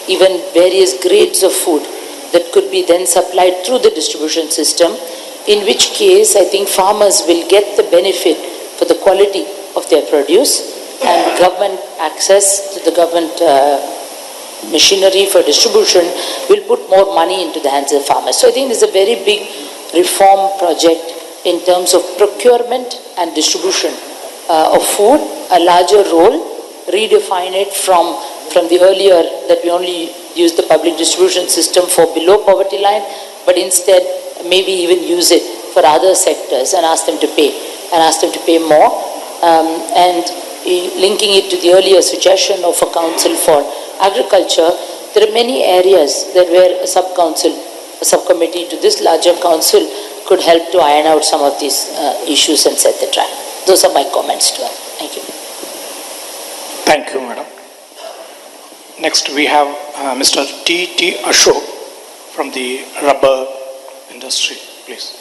even various grades of food that could be then supplied through the distribution system, in which case I think farmers will get the benefit for the quality of their produce, and government access to the government machinery for distribution will put more money into the hands of farmers. So I think this is a very big reform project in terms of procurement and distribution of food, a larger role, redefine it from the earlier that we only use the public distribution system for below poverty line, but instead maybe even use it for other sectors and ask them to pay more. And linking it to the earlier suggestion of a council for agriculture, there are many areas that where a subcommittee to this larger council could help to iron out some of these issues and set the track. Those are my comments to that. Thank you. Thank you, Madam. Next we have Mr. T. Ashok from the rubber industry, please.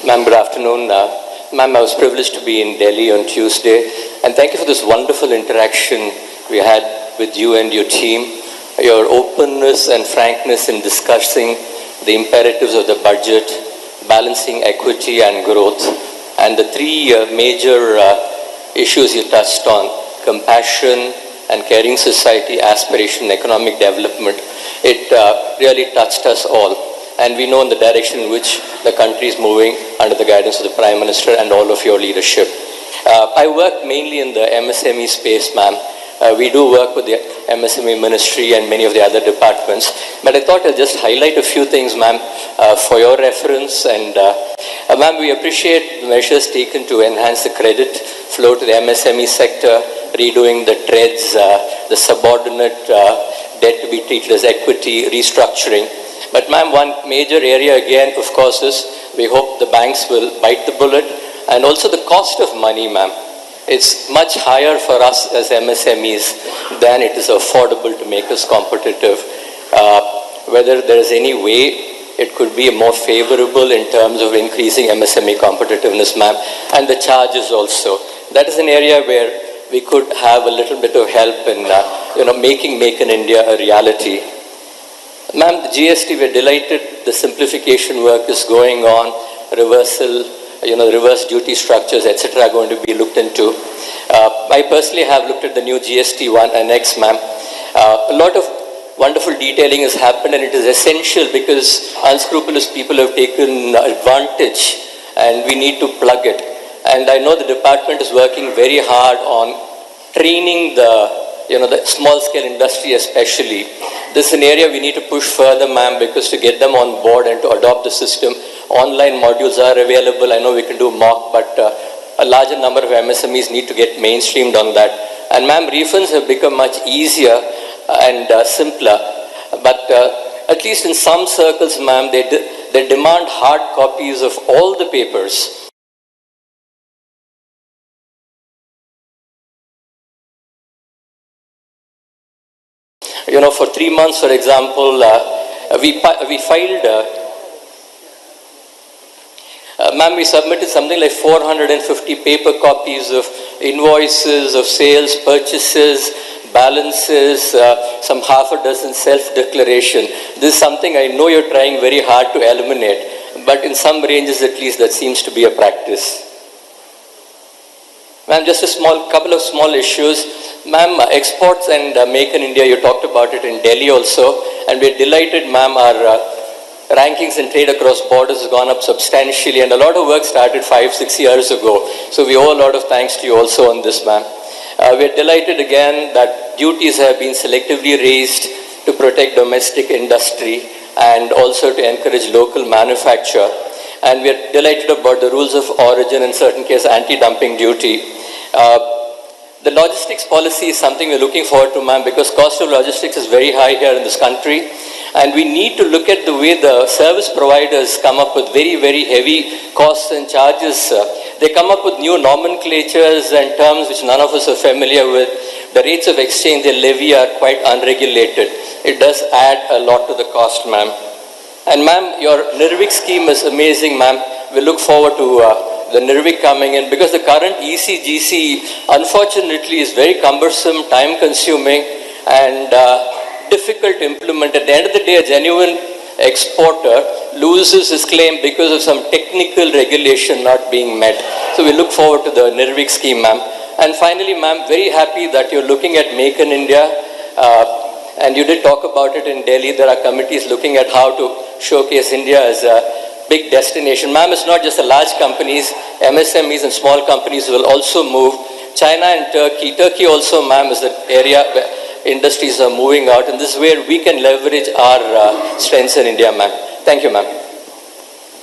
Ma'am, good afternoon. Ma'am, I was privileged to be in Delhi on Tuesday, and thank you for this wonderful interaction we had with you and your team. Your openness and frankness in discussing the imperatives of the budget, balancing equity and growth, and the three major issues you touched on, compassion and caring society, aspiration, economic development, it really touched us all. And we know in the direction in which the country is moving under the guidance of the Prime Minister and all of your leadership. I work mainly in the MSME space, ma'am. We do work with the MSME Ministry and many of the other departments. But I thought I'll just highlight a few things, ma'am, for your reference. And ma'am, we appreciate the measures taken to enhance the credit flow to the MSME sector, redoing the TREDS, the subordinate debt to be treated as equity, restructuring. But ma'am, one major area again, of course, is we hope the banks will bite the bullet, and also the cost of money, ma'am. It's much higher for us as MSMEs than it is affordable to make us competitive. Whether there is any way it could be more favorable in terms of increasing MSME competitiveness, ma'am, and the charges also. That is an area where we could have a little bit of help in making Make in India a reality. Ma'am, the GST, we're delighted the simplification work is going on, reversal, reverse duty structures, etc. are going to be looked into. I personally have looked at the new GST 1 Annex, ma'am. A lot of wonderful detailing has happened, and it is essential because unscrupulous people have taken advantage and we need to plug it. And I know the department is working very hard on training the small-scale industry especially. This is an area we need to push further, ma'am, because to get them on board and to adopt the system, online modules are available. I know we can do mock, but a larger number of MSMEs need to get mainstreamed on that. And ma'am, refunds have become much easier and simpler. But at least in some circles, ma'am, they demand hard copies of all the papers. For 3 months, for example, we filed, ma'am, we submitted something like 450 paper copies of invoices, of sales, purchases, balances, some half a dozen self-declaration. This is something I know you're trying very hard to eliminate, but in some ranges at least that seems to be a practice. Ma'am, just a couple of small issues. Ma'am, exports and Make in India, you talked about it in Delhi also, and we're delighted, ma'am, our rankings in trade across borders has gone up substantially, and a lot of work started 5-6 years ago. So we owe a lot of thanks to you also on this, ma'am. We're delighted again that duties have been selectively raised to protect domestic industry and also to encourage local manufacture. And we're delighted about the rules of origin, in certain cases anti-dumping duty. The logistics policy is something we're looking forward to, ma'am, because cost of logistics is very high here in this country. And we need to look at the way the service providers come up with very, very heavy costs and charges. They come up with new nomenclatures and terms which none of us are familiar with. The rates of exchange they levy are quite unregulated. It does add a lot to the cost, ma'am. And ma'am, your NIRVIC scheme is amazing, ma'am. We look forward to the NIRVIC coming in, because the current ECGC, unfortunately, is very cumbersome, time-consuming, and difficult to implement. At the end of the day, a genuine exporter loses his claim because of some technical regulation not being met. So we look forward to the NIRVIC scheme, ma'am. And finally, ma'am, very happy that you're looking at Make in India. And you did talk about it in Delhi. There are committees looking at how to showcase India as a big destination. Ma'am, it's not just the large companies, MSMEs and small companies will also move. China and Turkey. Turkey also, ma'am, is the area where industries are moving out, and this is where we can leverage our strengths in India, ma'am. Thank you, ma'am.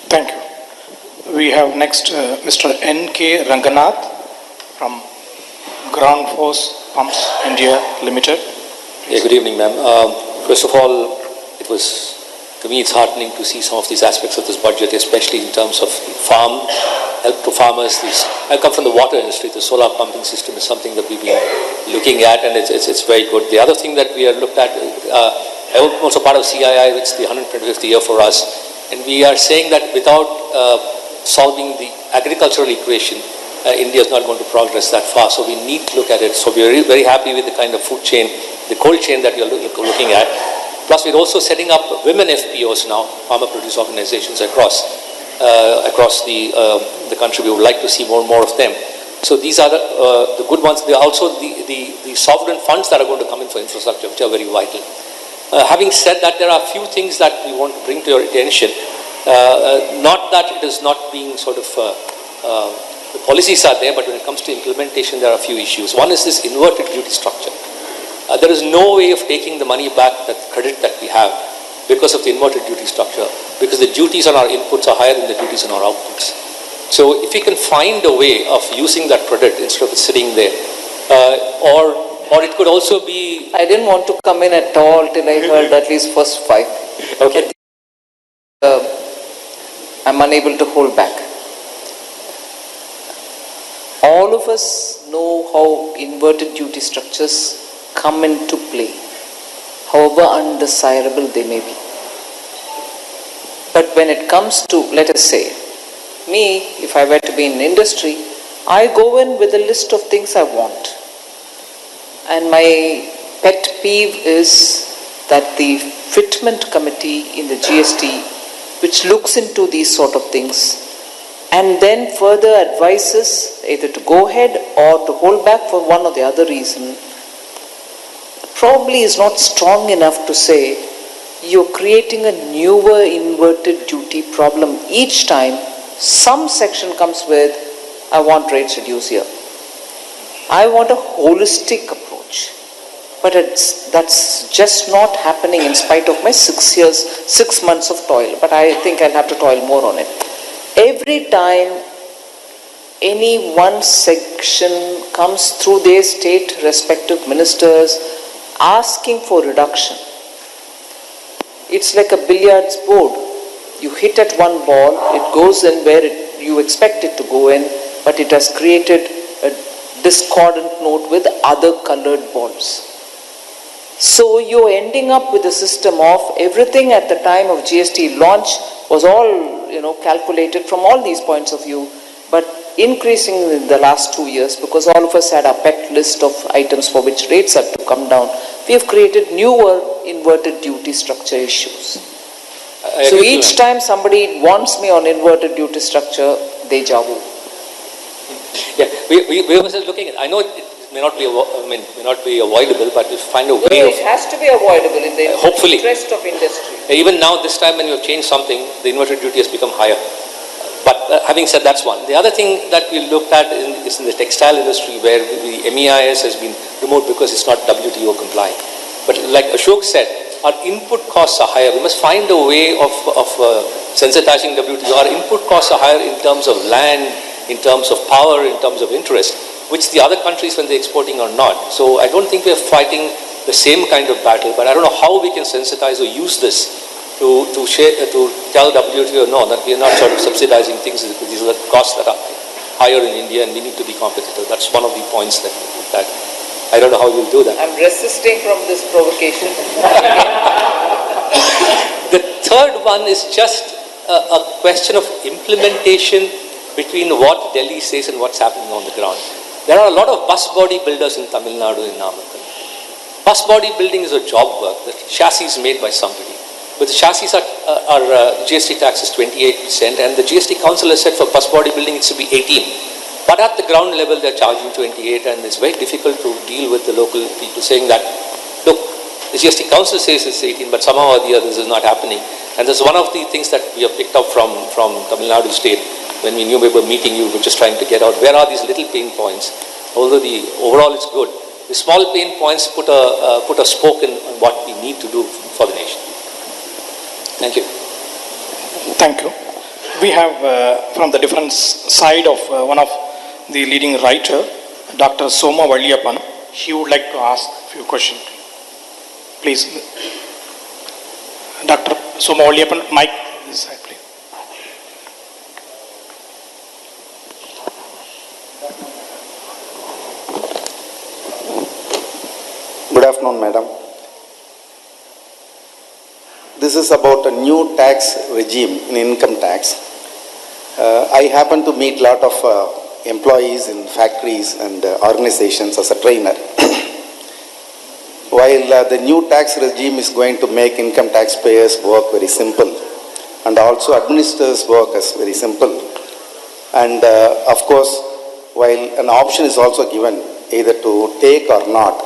Thank you. We have next Mr. N.K. Ranganath from Ground Force Pumps India Limited. Yeah, good evening, ma'am. First of all, to me, it's heartening to see some of these aspects of this budget, especially in terms of farm, help to farmers. I come from the water industry. The solar pumping system is something that we've been looking at, and it's very good. The other thing that we are looked at, I'm also part of CII, which is the 125th year for us, and we are saying that without solving the agricultural equation, India is not going to progress that far. So we need to look at it. So we are very happy with the kind of food chain, the cold chain that we are looking at. Plus, we're also setting up women FPOs now, farmer produce organizations across the country. We would like to see more and more of them. So these are the good ones. There are also the sovereign funds that are going to come in for infrastructure, which are very vital. Having said that, there are a few things that we want to bring to your attention. Not that it is not being sort of, the policies are there, but when it comes to implementation, there are a few issues. One is this inverted duty structure. There is no way of taking the money back, that credit that we have, because of the inverted duty structure, because the duties on our inputs are higher than the duties on our outputs. So if we can find a way of using that credit instead of it sitting there, or it could also be... I didn't want to come in at all till I heard at least first 5. Okay. I'm unable to hold back. All of us know how inverted duty structures come into play, however undesirable they may be. But when it comes to, let us say, me, if I were to be in industry, I go in with a list of things I want. And my pet peeve is that the fitment committee in the GST, which looks into these sort of things, and then further advises either to go ahead or to hold back for one or the other reason, probably is not strong enough to say you're creating a newer inverted duty problem each time some section comes with, I want rates reduced here. I want a holistic approach. But that's just not happening in spite of my 6 months of toil. But I think I'll have to toil more on it. Every time any one section comes through their state respective ministers asking for reduction, it's like a billiards board. You hit at one ball, it goes in where you expect it to go in, but it has created a discordant note with other colored balls. So you're ending up with a system of everything at the time of GST launch was all calculated from all these points of view, but increasing in the last 2 years because all of us had a pet list of items for which rates have to come down. We have created newer inverted duty structure issues. So each time somebody wants me on inverted duty structure, deja vu. Yeah, we were just looking at, I know it may not be avoidable, but we find a way it has to be avoidable in the hopefully interest of industry. Even now, this time when you have changed something, the inverted duty has become higher. But having said that's one. The other thing that we looked at is in the textile industry where the MEIS has been removed because it's not WTO compliant. But like Ashok said, our input costs are higher. We must find a way of sensitizing WTO. Our input costs are higher in terms of land, in terms of power, in terms of interest, which the other countries when they're exporting are not. So I don't think we're fighting the same kind of battle, but I don't know how we can sensitize or use this to tell WTO no, that we are not sort of subsidizing things because these are the costs that are higher in India and we need to be competitive. That's one of the points that I don't know how you'll do that. I'm resisting from this provocation. The third one is just a question of implementation between what Delhi says and what's happening on the ground. There are a lot of bus body builders in Tamil Nadu in Namakkal. Bus body building is a job work. The chassis is made by somebody. But the chassis are GST tax is 28%, and the GST council has said for bus body building it should be 18. But at the ground level they're charging 28, and it's very difficult to deal with the local people saying that, look, the GST council says it's 18, but somehow or the other this is not happening. And that's one of the things that we have picked up from Tamil Nadu state. When we knew we were meeting you, we were just trying to get out where are these little pain points. Although the overall is good, the small pain points put a spoke in what we need to do for the nation. Thank you. Thank you. We have from the different side of one of the leading writer, Dr. Soma Valliyappan. He would like to ask a few questions. Please. Dr. Soma Valliyappan, mic this side, please. Good afternoon, madam. This is about a new tax regime in income tax. I happen to meet a lot of employees in factories and organizations as a trainer. While the new tax regime is going to make income taxpayers work very simple and also administrators work as very simple, and of course, while an option is also given either to take or not,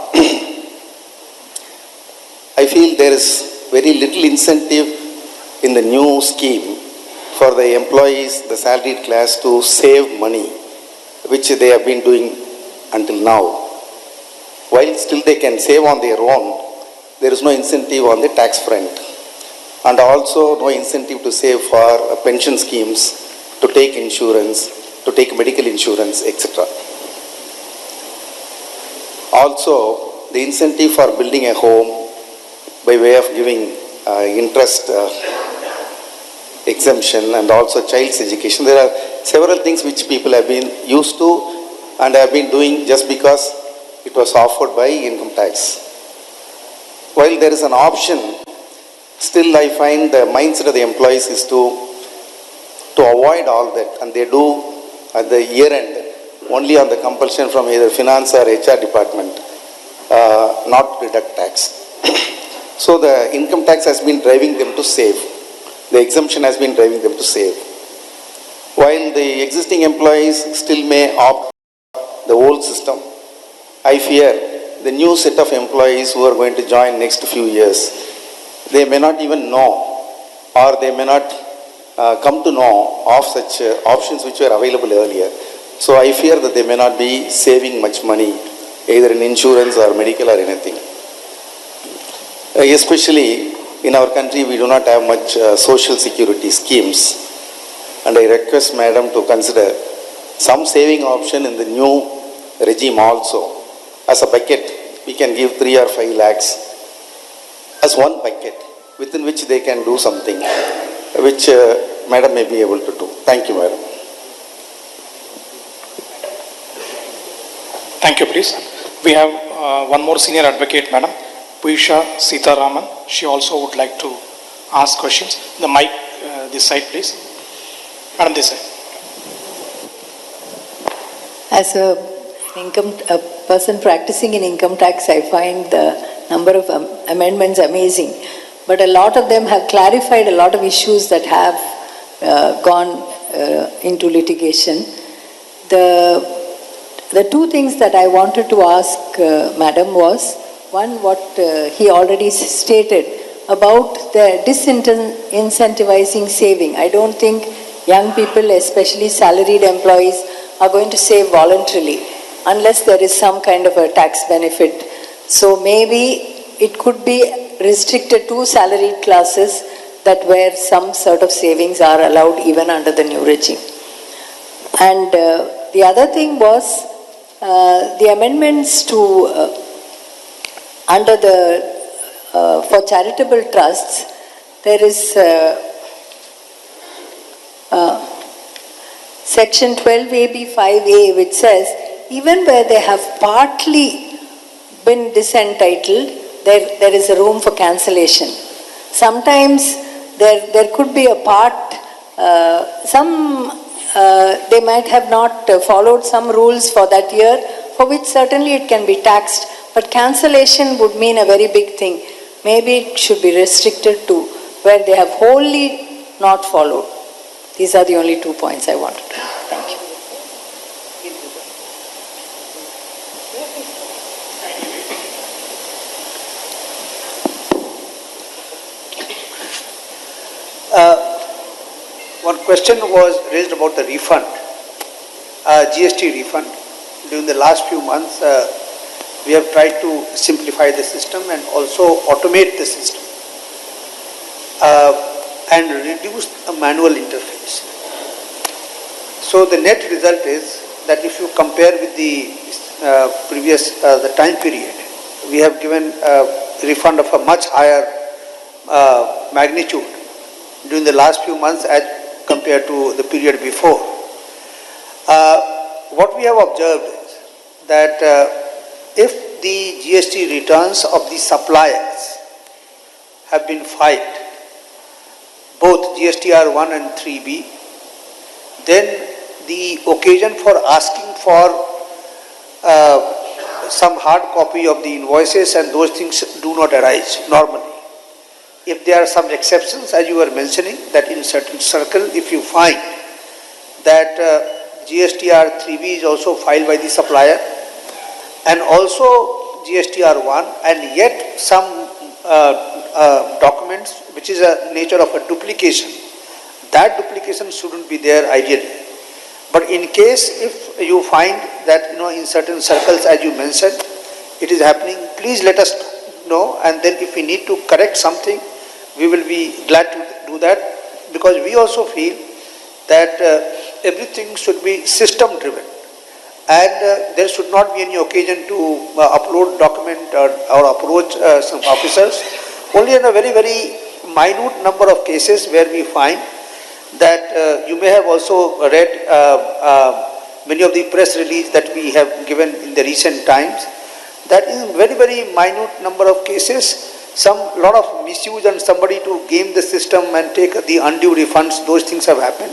I feel there is very little incentive in the new scheme for the employees, the salaried class, to save money, which they have been doing until now. While still they can save on their own, there is no incentive on the tax front, and also no incentive to save for pension schemes, to take insurance, to take medical insurance, etc. Also, the incentive for building a home by way of giving interest exemption and also child's education. There are several things which people have been used to and have been doing just because it was offered by income tax. While there is an option, still I find the mindset of the employees is to avoid all that, and they do at the year end only on the compulsion from either finance or HR department not to deduct tax. So the income tax has been driving them to save. The exemption has been driving them to save. While the existing employees still may opt the old system, I fear the new set of employees who are going to join next few years, they may not even know, or they may not come to know of such options which were available earlier. So I fear that they may not be saving much money either in insurance or medical or anything. Especially in our country, we do not have much social security schemes, and I request madam to consider some saving option in the new regime also. As a bucket, we can give 3 or 5 lakhs as one bucket within which they can do something, which madam may be able to do. Thank you, madam. Thank you, please. We have one more senior advocate, madam. Nirmala Sitharaman. She also would like to ask questions. The mic, this side, please. Madam, this side. As a person practicing in income tax, I find the number of amendments amazing. But a lot of them have clarified a lot of issues that have gone into litigation. The two things that I wanted to ask Madam was, one, what he already stated about the disincentivizing saving. I don't think young people, especially salaried employees, are going to save voluntarily unless there is some kind of a tax benefit. So maybe it could be restricted to salaried classes, that where some sort of savings are allowed even under the new regime. And the other thing was the amendments to under the for charitable trusts, there is section 12AB5A, which says even where they have partly been disentitled, there is a room for cancellation. Sometimes there could be a part, some they might have not followed some rules for that year, for which certainly it can be taxed, but cancellation would mean a very big thing. Maybe it should be restricted to where they have wholly not followed. These are the only 2 points I wanted to make. Thank you. One question was raised about the refund, GST refund. During the last few months, we have tried to simplify the system and also automate the system and reduce a manual interface. So the net result is that if you compare with the the time period, we have given a refund of a much higher magnitude during the last few months as compared to the period before. What we have observed is that if the GST returns of the suppliers have been filed, both GSTR 1 and 3B, then the occasion for asking for some hard copy of the invoices and those things do not arise normally. If there are some exceptions, as you were mentioning, that in certain circle, if you find that GSTR 3B is also filed by the supplier and also GSTR 1, and yet some documents which is a nature of a duplication, that duplication shouldn't be there ideally. But in case if you find that in certain circles, as you mentioned, it is happening, please let us know, and then if we need to correct something, we will be glad to do that, because we also feel that everything should be system driven and there should not be any occasion to upload document or approach some officers. Only in a very, very minute number of cases where we find that you may have also read many of the press releases that we have given in the recent times, that in very, very minute number of cases, lot of misuse and somebody to game the system and take the undue refunds, those things have happened.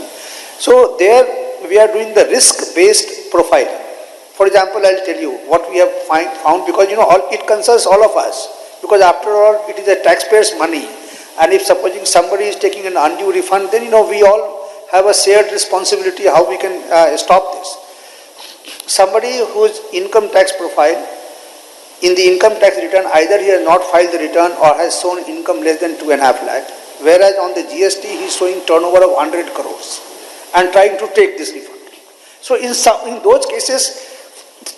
So there we are doing the risk-based profiling. For example, I'll tell you what we have found, because it concerns all of us, because after all it is a taxpayer's money, and if supposing somebody is taking an undue refund, then we all have a shared responsibility how we can stop this. Somebody whose income tax profile, in the income tax return, either he has not filed the return or has shown income less than 2.5 lakh, whereas on the GST he is showing turnover of 100 crores and trying to take this refund. So in those cases,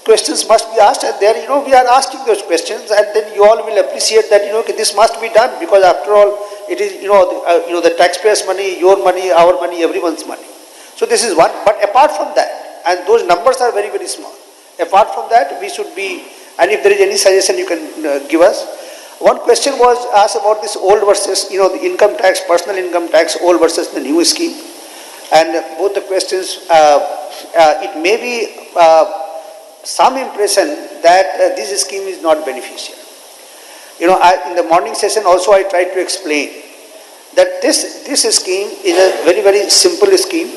questions must be asked, and there we are asking those questions, and then you all will appreciate that this must be done, because after all it is the taxpayers' money, your money, our money, everyone's money. So this is one. But apart from that, and those numbers are very, very small. Apart from that, we should be. And if there is any suggestion you can give us. One question was asked about this old versus, the income tax, personal income tax, old versus the new scheme. And both the questions, it may be some impression that this scheme is not beneficial. In the morning session also I tried to explain that this scheme is a very, very simple scheme.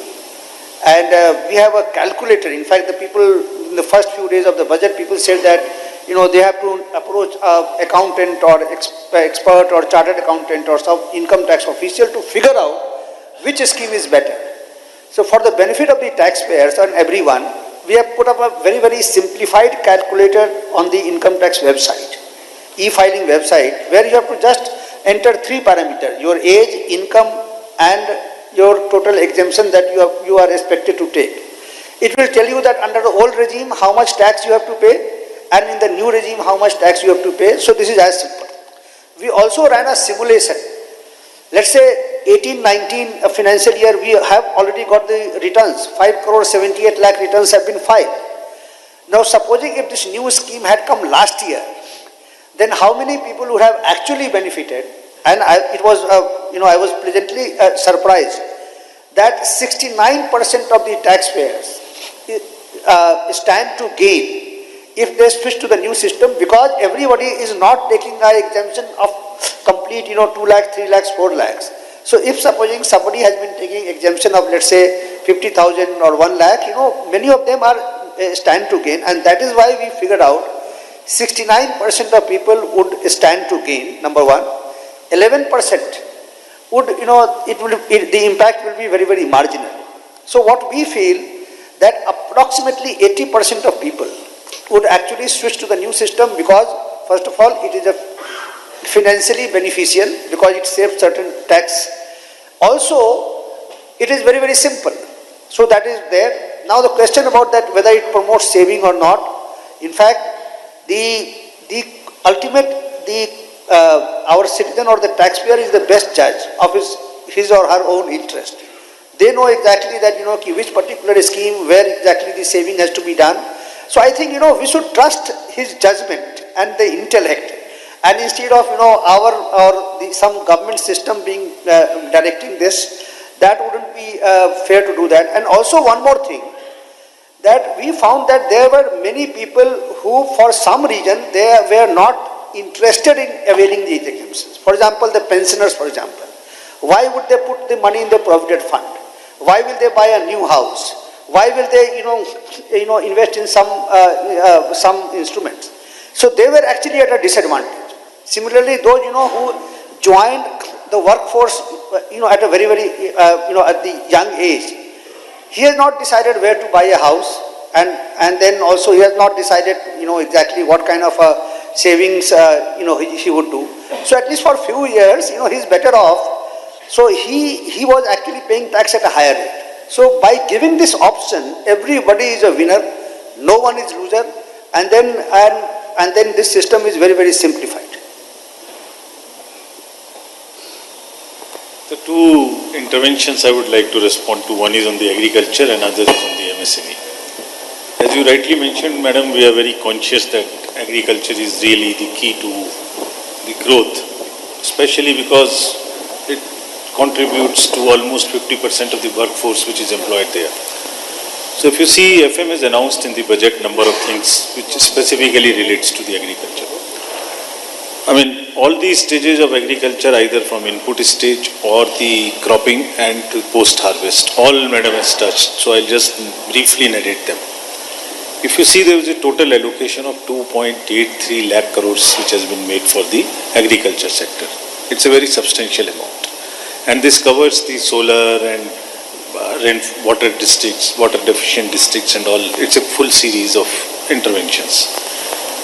And we have a calculator. In fact, the people in the first few days of the budget, people said that they have to approach accountant or expert or chartered accountant or some income tax official to figure out which scheme is better. So for the benefit of the taxpayers and everyone, we have put up a very, very simplified calculator on the income tax website, e-filing website, where you have to just enter 3 parameters: your age, income, and your total exemption that you are expected to take. It will tell you that under the old regime how much tax you have to pay, and in the new regime how much tax you have to pay. So this is as simple. We also ran a simulation. Let's say 18-19 financial year, we have already got the returns. 5 crore 78 lakh returns have been filed. Now supposing if this new scheme had come last year, then how many people would have actually benefited? And I was pleasantly surprised that 69% of the taxpayers stand to gain if they switch to the new system, because everybody is not taking an exemption of complete 2 lakhs, 3 lakhs, 4 lakhs. So if supposing somebody has been taking exemption of, let's say, 50,000 or 1 lakh, many of them are stand to gain, and that is why we figured out 69% of people would stand to gain, number one. 11% would, the impact will be very, very marginal. So what we feel that approximately 80% of people would actually switch to the new system because, first of all, it is a financially beneficial because it saves certain tax. Also, it is very, very simple. So that is there. Now the question about that, whether it promotes saving or not, in fact, the ultimate, our citizen or the taxpayer is the best judge of his or her own interest. They know exactly that, which particular scheme, where exactly the saving has to be done. So I think, we should trust his judgment and the intellect. And instead of, some government system being directing this, that wouldn't be fair to do that. And also one more thing, that we found that there were many people who, for some reason, they were not interested in availing these exemptions. For example, the pensioners, for example. Why would they put the money in the provident fund? Why will they buy a new house? Why will they, invest in some instruments? So they were actually at a disadvantage. Similarly, those, who joined the workforce, at a very, very, at the young age, he has not decided where to buy a house, and then also he has not decided, exactly what kind of savings, he would do. So at least for a few years, he's better off. So he was actually paying tax at a higher rate. So by giving this option, everybody is a winner, no one is loser, and then this system is very, very simplified. The two interventions I would like to respond to, one is on the agriculture and other is on the MSME. As you rightly mentioned, madam, we are very conscious that agriculture is really the key to the growth, especially because it contributes to almost 50% of the workforce which is employed there. So if you see, FM has announced in the budget number of things which specifically relates to the agriculture. I mean, all these stages of agriculture, either from input stage or the cropping and to post-harvest, all madam has touched. So I'll just briefly narrate them. If you see, there was a total allocation of 2.83 lakh crores which has been made for the agriculture sector. It's a very substantial amount. And this covers the solar and water districts, water deficient districts and all. It's a full series of interventions.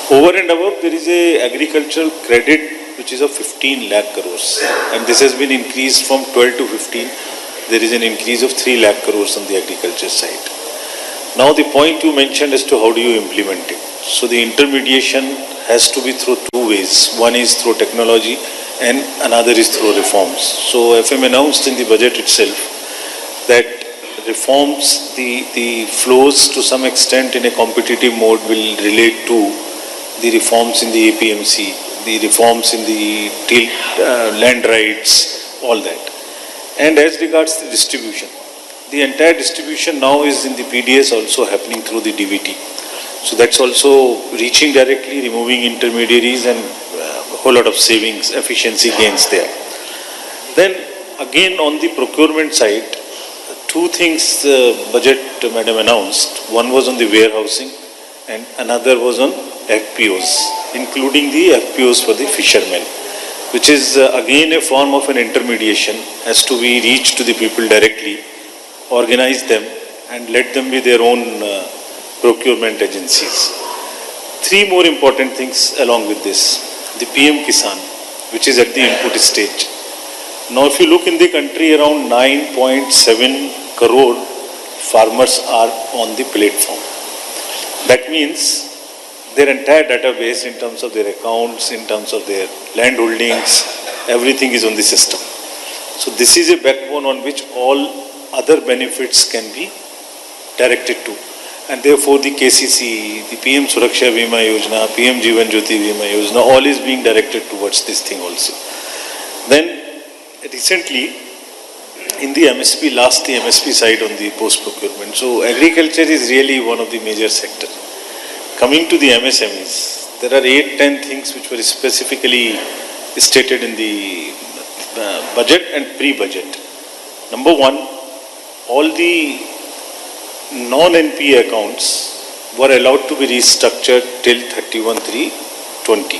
Over and above, there is a agricultural credit which is of 15 lakh crores. And this has been increased from 12 to 15. There is an increase of 3 lakh crores on the agriculture side. Now the point you mentioned as to how do you implement it. So the intermediation has to be through two ways. One is through technology and another is through reforms. So FM announced in the budget itself that reforms, the flows to some extent in a competitive mode will relate to the reforms in the APMC, the reforms in the land rights, all that. And as regards the distribution, the entire distribution now is in the PDS also happening through the DVT. So that's also reaching directly, removing intermediaries and a whole lot of savings, efficiency gains there. Then again on the procurement side, two things budget madam announced. One was on the warehousing and another was on FPOs, including the FPOs for the fishermen, which is again a form of an intermediation, has to be reached to the people directly, organize them and let them be their own procurement agencies. Three more important things along with this. The PM Kisan, which is at the input stage. Now if you look in the country, around 9.7 crore farmers are on the platform. That means their entire database in terms of their accounts, in terms of their land holdings, everything is on the system. So this is a backbone on which all other benefits can be directed to. And therefore the KCC, the PM Suraksha Bima Yojana, PM Jeevan Jyoti Bima Yojana, all is being directed towards this thing also. Then recently in the MSP, the MSP side on the post procurement. So agriculture is really one of the major sectors. Coming to the MSMEs, there are 8-10 things which were specifically stated in the budget and pre-budget. Number one, all the non-NPA accounts were allowed to be restructured till 31/3/20.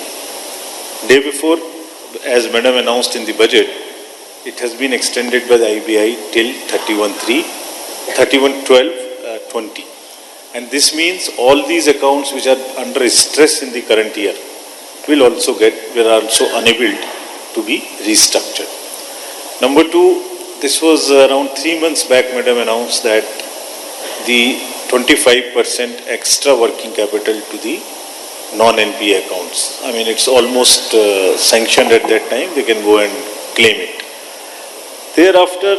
Day before, as Madam announced in the budget, it has been extended by the IBI till 31/12/20. And this means all these accounts which are under stress in the current year were also unable to be restructured. Number two, this was around 3 months back, Madam announced that the 25% extra working capital to the non-NPA accounts. I mean, it's almost sanctioned at that time, they can go and claim it. Thereafter,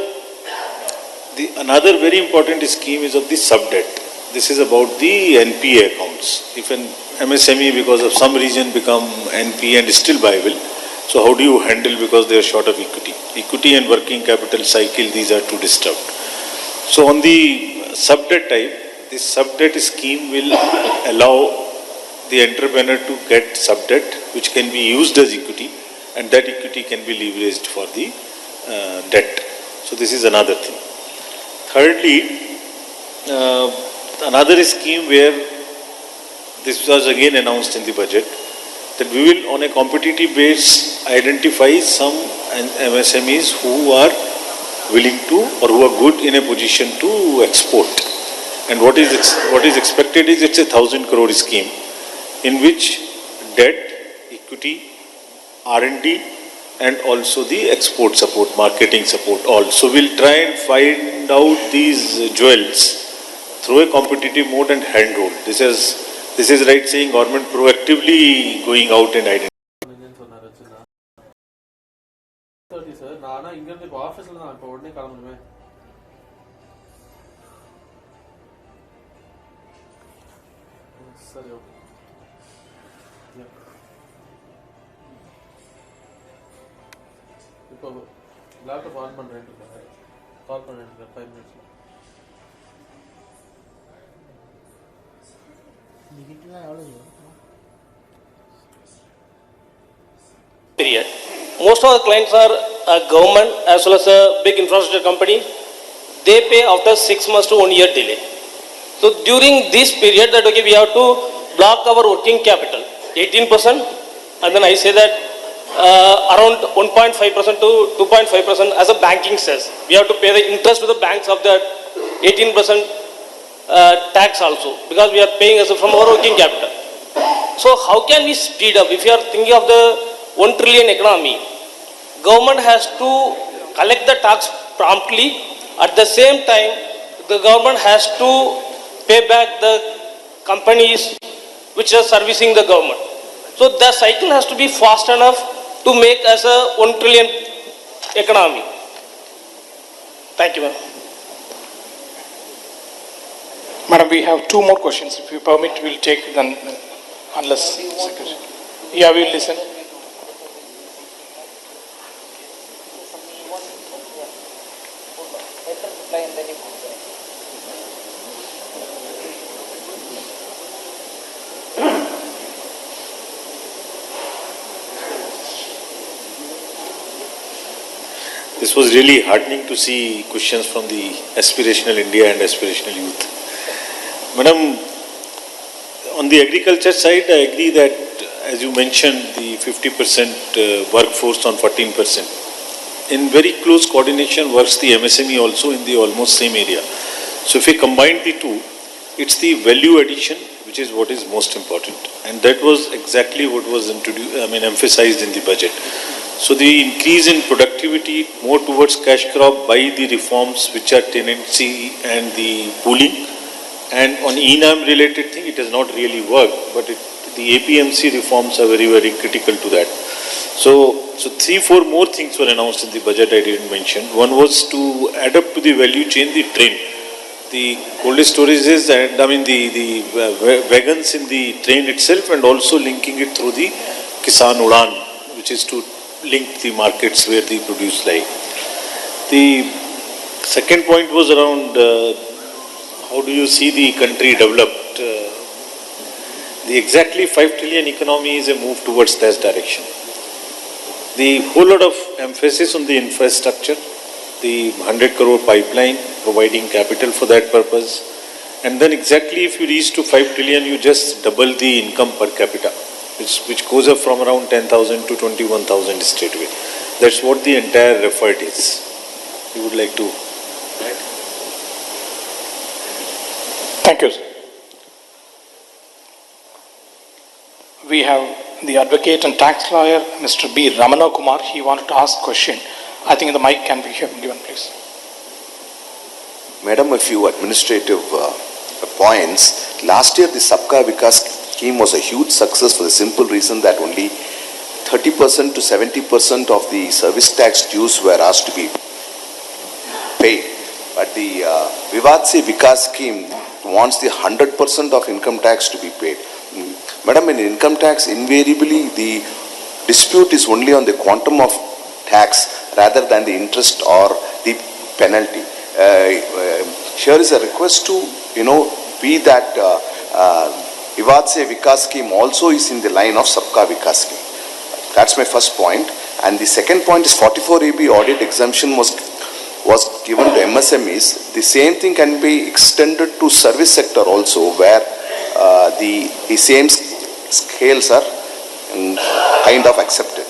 another very important scheme is of the sub-debt. This is about the NPA accounts. If an MSME because of some reason become NPA and still viable, so how do you handle because they are short of equity? Equity and working capital cycle, these are two disturbed. So on the sub-debt type, this sub-debt scheme will allow the entrepreneur to get sub-debt which can be used as equity, and that equity can be leveraged for the debt. So this is another thing. Thirdly, another scheme where this was again announced in the budget, that we will on a competitive base identify some MSMEs who are willing to or who are good in a position to export. And what is expected is it's a 1,000 crore scheme in which debt, equity, R&D and also the export support, marketing support all. So we'll try and find out these jewels through a competitive mode and handhold. This is right saying government proactively going out and identifying. Sir நானா இங்க இருந்து இப்போ ஆபீஸ்ல தான் இப்போ உடனே கிளம்பணுமே. சரி okay. இப்போ லேப்டாப் ஆன் பண்றேன் கால் பண்ணிட்டு 5 minutes. Period. Most of the clients are government as well as a big infrastructure company. They pay after 6 months to 1 year delay. So during this period that okay, we have to block our working capital 18%, and then I say that around 1.5% to 2.5% as a banking says. We have to pay the interest to the banks of that 18% tax also, because we are paying as from our working capital. So how can we speed up? If you are thinking of the 1 trillion economy, government has to collect the tax promptly. At the same time, the government has to pay back the companies which are servicing the government. So the cycle has to be fast enough to make us a 1 trillion economy. Thank you, ma'am. Madam, we have 2 more questions. If you permit, we'll take them unless secretary. Yeah, we'll listen. This was really heartening to see questions from the aspirational India and aspirational youth. Madam, on the agriculture side, I agree that, as you mentioned, the 50% workforce on 14%. In very close coordination works the MSME also in the almost same area. So if we combine the two, it's the value addition which is what is most important. And that was exactly what was emphasized in the budget. So the increase in productivity more towards cash crop by the reforms which are tenancy and the pooling. And on ENAM related thing, it has not really worked, but the APMC reforms are very, very critical to that. So 3-4 more things were announced in the budget I didn't mention. One was to add up to the value chain the train. The cold storages and the wagons in the train itself, and also linking it through the Kisan Udan, which is to link the markets where the produce lie. The second point was around how do you see the country developed? The exactly 5 trillion economy is a move towards that direction. The whole lot of emphasis on the infrastructure, the 100 crore pipeline, providing capital for that purpose. And then exactly if you reach to 5 trillion, you just double the income per capita, which goes up from around 10,000 to 21,000 straight away. That's what the entire effort is. You would like to add? Thank you, sir. We have the advocate and tax lawyer, Mr. B. Ramana Kumar. He wanted to ask a question. I think the mic can be given, please. Madam, a few administrative points. Last year, the Sabka Vikas scheme was a huge success for the simple reason that only 30% to 70% of the service tax dues were asked to be paid. But the Vivad Se Vikas scheme wants the 100% of income tax to be paid. Madam, in income tax, invariably the dispute is only on the quantum of tax rather than the interest or the penalty. Here is a request to, be that Vivad Se Vikas scheme also is in the line of Sabka Vikas scheme. That's my first point. And the second point is 44AB audit exemption was given to MSMEs. The same thing can be extended to service sector also, where the same scales are kind of accepted.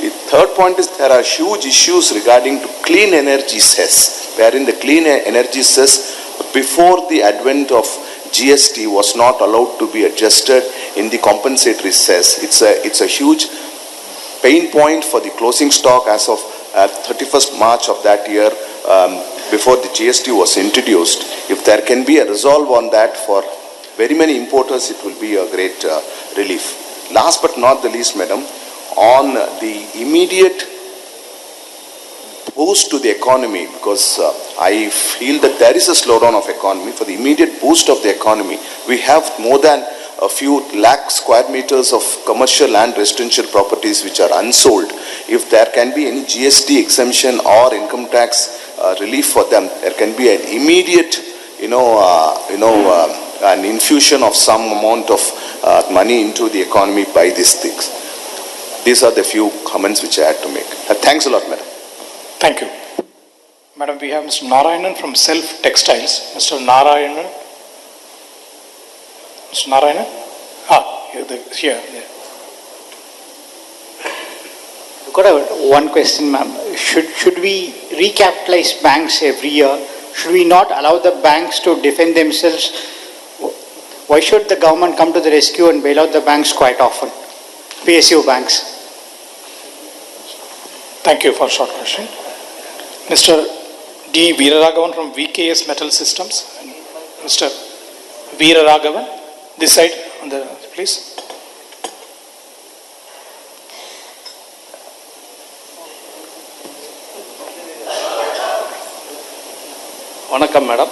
The third point is there are huge issues regarding to clean energy cess, wherein the clean energy cess before the advent of GST was not allowed to be adjusted in the compensatory cess. It's a huge pain point for the closing stock as of 31st March of that year, before the GST was introduced. If there can be a resolve on that for very many importers, it will be a great relief. Last but not the least, madam, on the immediate boost to the economy, because I feel that there is a slowdown of economy. For the immediate boost of the economy, we have more than a few lakh square meters of commercial and residential properties which are unsold. If there can be any GST exemption or income tax relief for them, there can be an immediate, an infusion of some amount of money into the economy by these things. These are the few comments which I had to make. Thanks a lot, madam. Thank you. Madam, we have Mr. Narayanan from Self Textiles. Mr. Narayanan. Mr. Narayanan? Here. I've got one question, ma'am. Should we recapitalize banks every year? Should we not allow the banks to defend themselves? Why should the government come to the rescue and bail out the banks quite often? PSU banks. Thank you for a short question. Mr. D. Veeraraghavan from VKS Metal Systems. Mr. Veeraraghavan, this side, on the, please. வணக்கம் madam.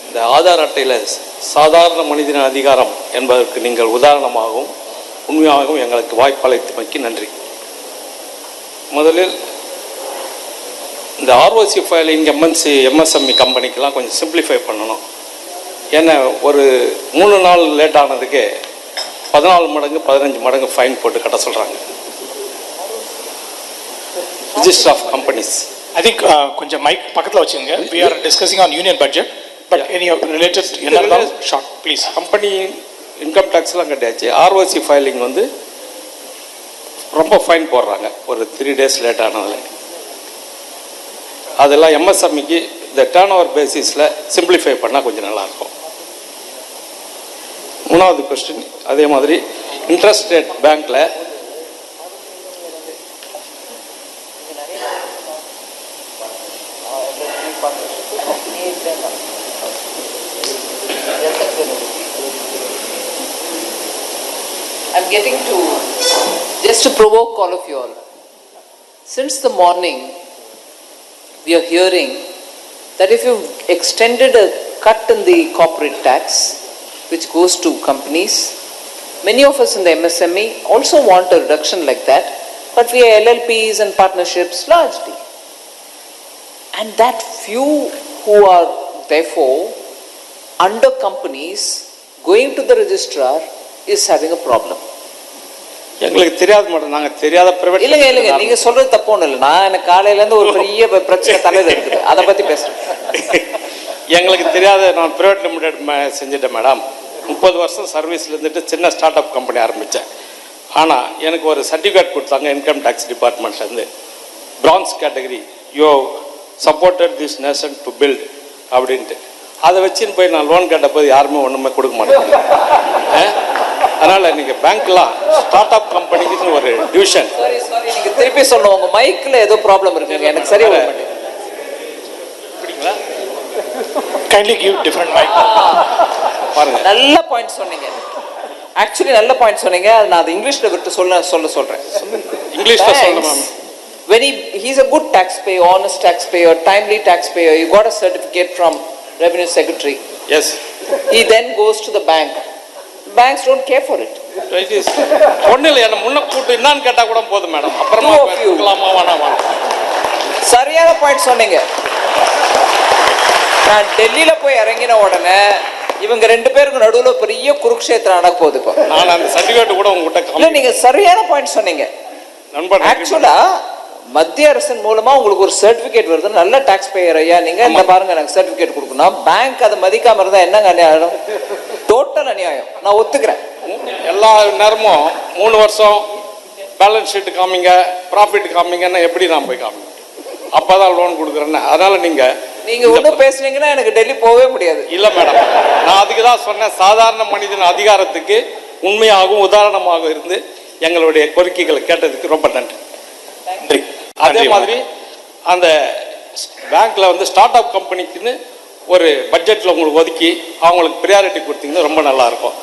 இந்த ஆதார் அட்டையில் சாதாரண மனிதன அதிகாரம் என்பதற்கு நீங்கள் உதாரணமாகவும் உண்மையாகவும் எங்களுக்கு வாய்ப்பளித்தமைக்கு நன்றி. முதலில் இந்த ஆர்ஓசி ஃபைலிங் எம்எஸ்எம்இ கம்பெனிக்கெலாம் கொஞ்சம் சிம்பிளிஃபை பண்ணணும். ஏன்னா ஒரு 3 நாள் லேட் ஆனதுக்கே 14 மடங்கு 15 மடங்கு ஃபைன் போட்டு கட்ட சொல்கிறாங்க. Register of companies. I think கொஞ்சம் மைக் பக்கத்தில் வச்சுங்க. We are discussing on union budget, but any related short, please. Company income டேக்ஸ்லாம் கட்டியாச்சு. ஆர்ஓசி ஃபைலிங் வந்து ரொம்ப ஃபைன் போடுறாங்க ஒரு 3 days லேட் ஆனதில். அதெல்லாம் எம்எஸ்எம்இக்கு இந்த டேர்ன் ஓவர் பேசிஸில் சிம்பிளிஃபை பண்ணால் கொஞ்சம் நல்லாயிருக்கும். 3வது கொஸ்டின் அதே மாதிரி இன்ட்ரெஸ்ட் ரேட் பேங்க்கில் I'm getting to, just to provoke all of you all. Since the morning, we are hearing that if you've extended a cut in the corporate tax, which goes to companies, many of us in the MSME also want a reduction like that, but via LLPs and partnerships largely. And that few who are therefore under companies going to the registrar is having a problem. எங்களுக்கு தெரியாது madam, நாங்கள் தெரியாத private. இல்லைங்க நீங்கள் சொல்கிறது தப்பு ஒன்றும் இல்லை. நான் எனக்கு காலையிலேருந்து ஒரு பெரிய பிரச்சனை தலையில் இருக்குது, அதை பற்றி பேசுகிறேன். எங்களுக்கு தெரியாத, நான் ப்ரைவேட் லிமிடெட் செஞ்சுட்டேன் மேடம். 30 வருஷம் சர்வீஸில் இருந்துட்டு சின்ன ஸ்டார்ட் அப் கம்பெனி ஆரம்பித்தேன். ஆனால் எனக்கு ஒரு சர்டிஃபிகேட் கொடுத்தாங்க இன்கம் டேக்ஸ் டிபார்ட்மெண்ட்லேருந்து, bronze category, you supported this nation to build அப்படின்ட்டு. அதை வச்சுன்னு போய் நான் லோன் கேட்டபோது யாருமே ஒன்றுமே கொடுக்க மாட்டாங்க. அதனால் நீங்கள் பேங்க்லாம் ஸ்டார்ட் அப் கம்பெனிக்குன்னு ஒரு டிவிஷன். நீங்கள் திருப்பி சொல்லணும், உங்கள் மைக்கில் ஏதோ ப்ராப்ளம் இருக்குங்க, எனக்கு சரியா வர மாட்டேங்குது. Kindly give different mic. பாருங்க, நல்ல பாயிண்ட் சொன்னீங்க. ஆக்சுவலி நல்ல பாயிண்ட் சொன்னீங்க. நான் அது இங்கிலீஷில் விட்டு சொல்கிறேன். இங்கிலீஷில் சொல்லுங்க ma'am. When he's a good taxpayer, honest taxpayer, timely taxpayer, you got a certificate from Revenue Secretary. Yes. He then goes to the bank. Banks don't care for it. It is. ஒன்றும் இல்லை, என்ன முன்ன கூட்டு என்னான்னு கேட்டால் கூட போதும் madam. அப்புறமா கொடுக்கலாமா வேணாமா. சரியான பாயிண்ட் சொன்னீங்க. நான் டெல்லியில் போய் இறங்கின உடனே இவங்க 2 பேருக்கு நடுவில் பெரிய குருக்ஷேத்திரம் நடக்க போகுது. இப்போ நான் அந்த சர்டிஃபிகேட் கூட உங்ககிட்ட இல்லை, நீங்கள் சரியான பாயிண்ட் சொன்னீங்க. ஆக்சுவலா மத்திய அரசின் மூலமா உங்களுக்கு ஒரு சர்டிபிகேட் வருது, நல்ல டாக்ஸ் பேயர் ஐயா, நீங்க இந்த பாருங்க எனக்கு சர்டிபிகேட் கொடுக்கணும். பேங்க் அதை மதிக்காம இருந்தா என்னங்க அநியாயம்? டோட்டல் அநியாயம். நான் ஒத்துக்கிறேன். எல்லா நேரமும் 3 வருஷம் பேலன்ஸ் ஷீட் காமிங்க, ப்ராஃபிட் காமிங்கன்னா எப்படி நான் போய் காமிங்க? அப்பதான் லோன் கொடுக்குறேன்னு. அதனால நீங்க ஒன்றும் பேசுனீங்கன்னா எனக்கு டெல்லி போகவே முடியாது. இல்லை மேடம், நான் அதுக்கு தான் சொன்னேன், சாதாரண மனிதன் அதிகாரத்துக்கு உண்மையாகவும் உதாரணமாக இருந்து எங்களுடைய கோரிக்கைகளை கேட்டதுக்கு ரொம்ப நன்றி. அதே மாதிரி அந்த பேங்க்ல ஸ்டார்ட் அப் கம்பெனிக்குன்னு ஒரு பட்ஜெட்டில் உங்களுக்கு ஒதுக்கி அவங்களுக்கு ப்ரியாரிட்டி கொடுத்தீங்கன்னா ரொம்ப நல்லா இருக்கும்.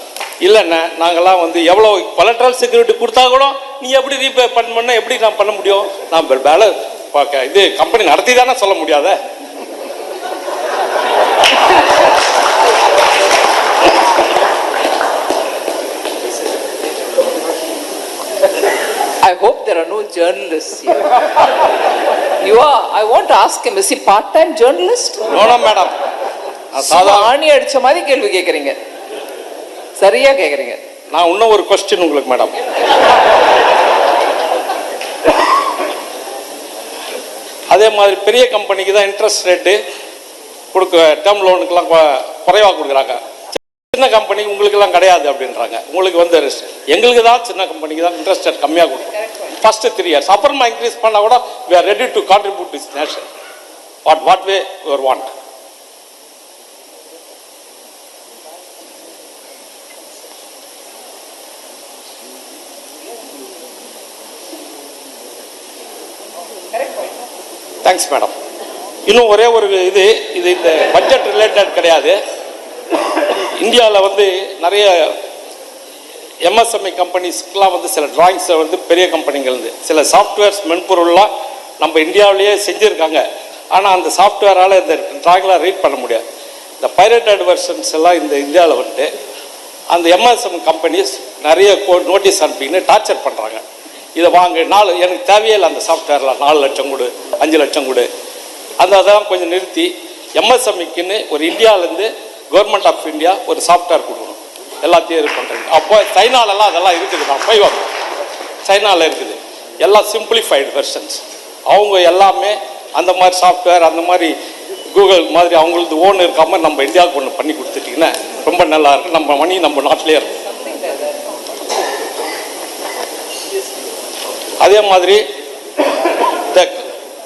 இல்லைன்னா நாங்கள்லாம் எவ்வளோ கொலட்ரல் செக்யூரிட்டி கொடுத்தா கூட நீ எப்படி ரீபே பண்ண எப்படி நான் பண்ண முடியும்? நான் வேலை பார்க்க இது கம்பெனி நடத்தி தானே சொல்ல முடியாத. I hope there are no journalists here. You are. I want to ask him, is he part-time journalist? No, madam. ஆணி அடிச்ச மாதிரி கேள்வி கேட்குறீங்க. சரியா கேட்குறீங்க. நான் இன்னும் ஒரு கொஸ்டின் உங்களுக்கு மேடம். அதே மாதிரி பெரிய கம்பெனிக்கு தான் இன்ட்ரெஸ்ட் ரேட்டு டேர்ம் லோனுக்கெல்லாம் குறைவாக கொடுக்குறாங்க. சின்ன கம்பெனி உங்களுக்கெல்லாம் கிடையாது அப்படின்றாங்க. உங்களுக்கு எங்களுக்கு தான் சின்ன கம்பெனிக்கு தான் இன்ட்ரெஸ்ட் ரேட் கம்மியாக கொடுக்கும். ஃபர்ஸ்ட் 3 years அப்புறமா இன்க்ரீஸ் பண்ணால் கூட we are ready to contribute to this nation. What way you want. Thanks madam. இன்னும் ஒரே ஒரு இது இந்த பட்ஜெட் ரிலேட்டட் கிடையாது. இந்தியாவில் நிறைய எம்எஸ்எம்இ கம்பெனிஸ்க்கெலாம் சில டிராயிங்ஸை பெரிய கம்பெனிங்கள்ந்து சில சாஃப்ட்வேர்ஸ் மென்பொருள்லாம் நம்ம இந்தியாவிலேயே செஞ்சுருக்காங்க. ஆனால் அந்த சாஃப்ட்வேரால் இந்த டிராயிங்லாம் ரீட் பண்ண முடியாது. இந்த பைரேட்டட் வெர்ஷன்ஸ் எல்லாம் இந்த இந்தியாவில் அந்த எம்எஸ்எம் கம்பெனிஸ் நிறைய நோட்டீஸ் அனுப்பின்னு டார்ச்சர் பண்ணுறாங்க. இதை வாங்க, எனக்கு தேவையே இல்லை அந்த சாஃப்ட்வேரில் 4 லட்சம் கொடு, 5 லட்சம் கொடு. அதெல்லாம் கொஞ்சம் நிறுத்தி எம்எஸ்எம்இக்குன்னு ஒரு இந்தியாவிலேருந்து கவர்மெண்ட் ஆஃப் இந்தியா ஒரு சாஃப்ட்வேர் கொடுக்கணும், எல்லாத்தையும் இது பண்ணுறீங்க. அப்போ சைனாலெல்லாம் அதெல்லாம் இருக்குது. நான் போய் வாங்க, சைனாவில் இருக்குது எல்லாம் சிம்பிளிஃபைடு வெர்ஷன்ஸ். அவங்க எல்லாமே அந்த மாதிரி சாஃப்ட்வேர், அந்த மாதிரி கூகுள் மாதிரி அவங்களுக்கு ஓன் இருக்காமல் நம்ம இந்தியாவுக்கு ஒன்று பண்ணி கொடுத்துட்டிங்கன்னா ரொம்ப நல்லா இருக்கும். நம்ம மணி நம்ம நாட்டிலே இருக்கும். அதே மாதிரி இந்த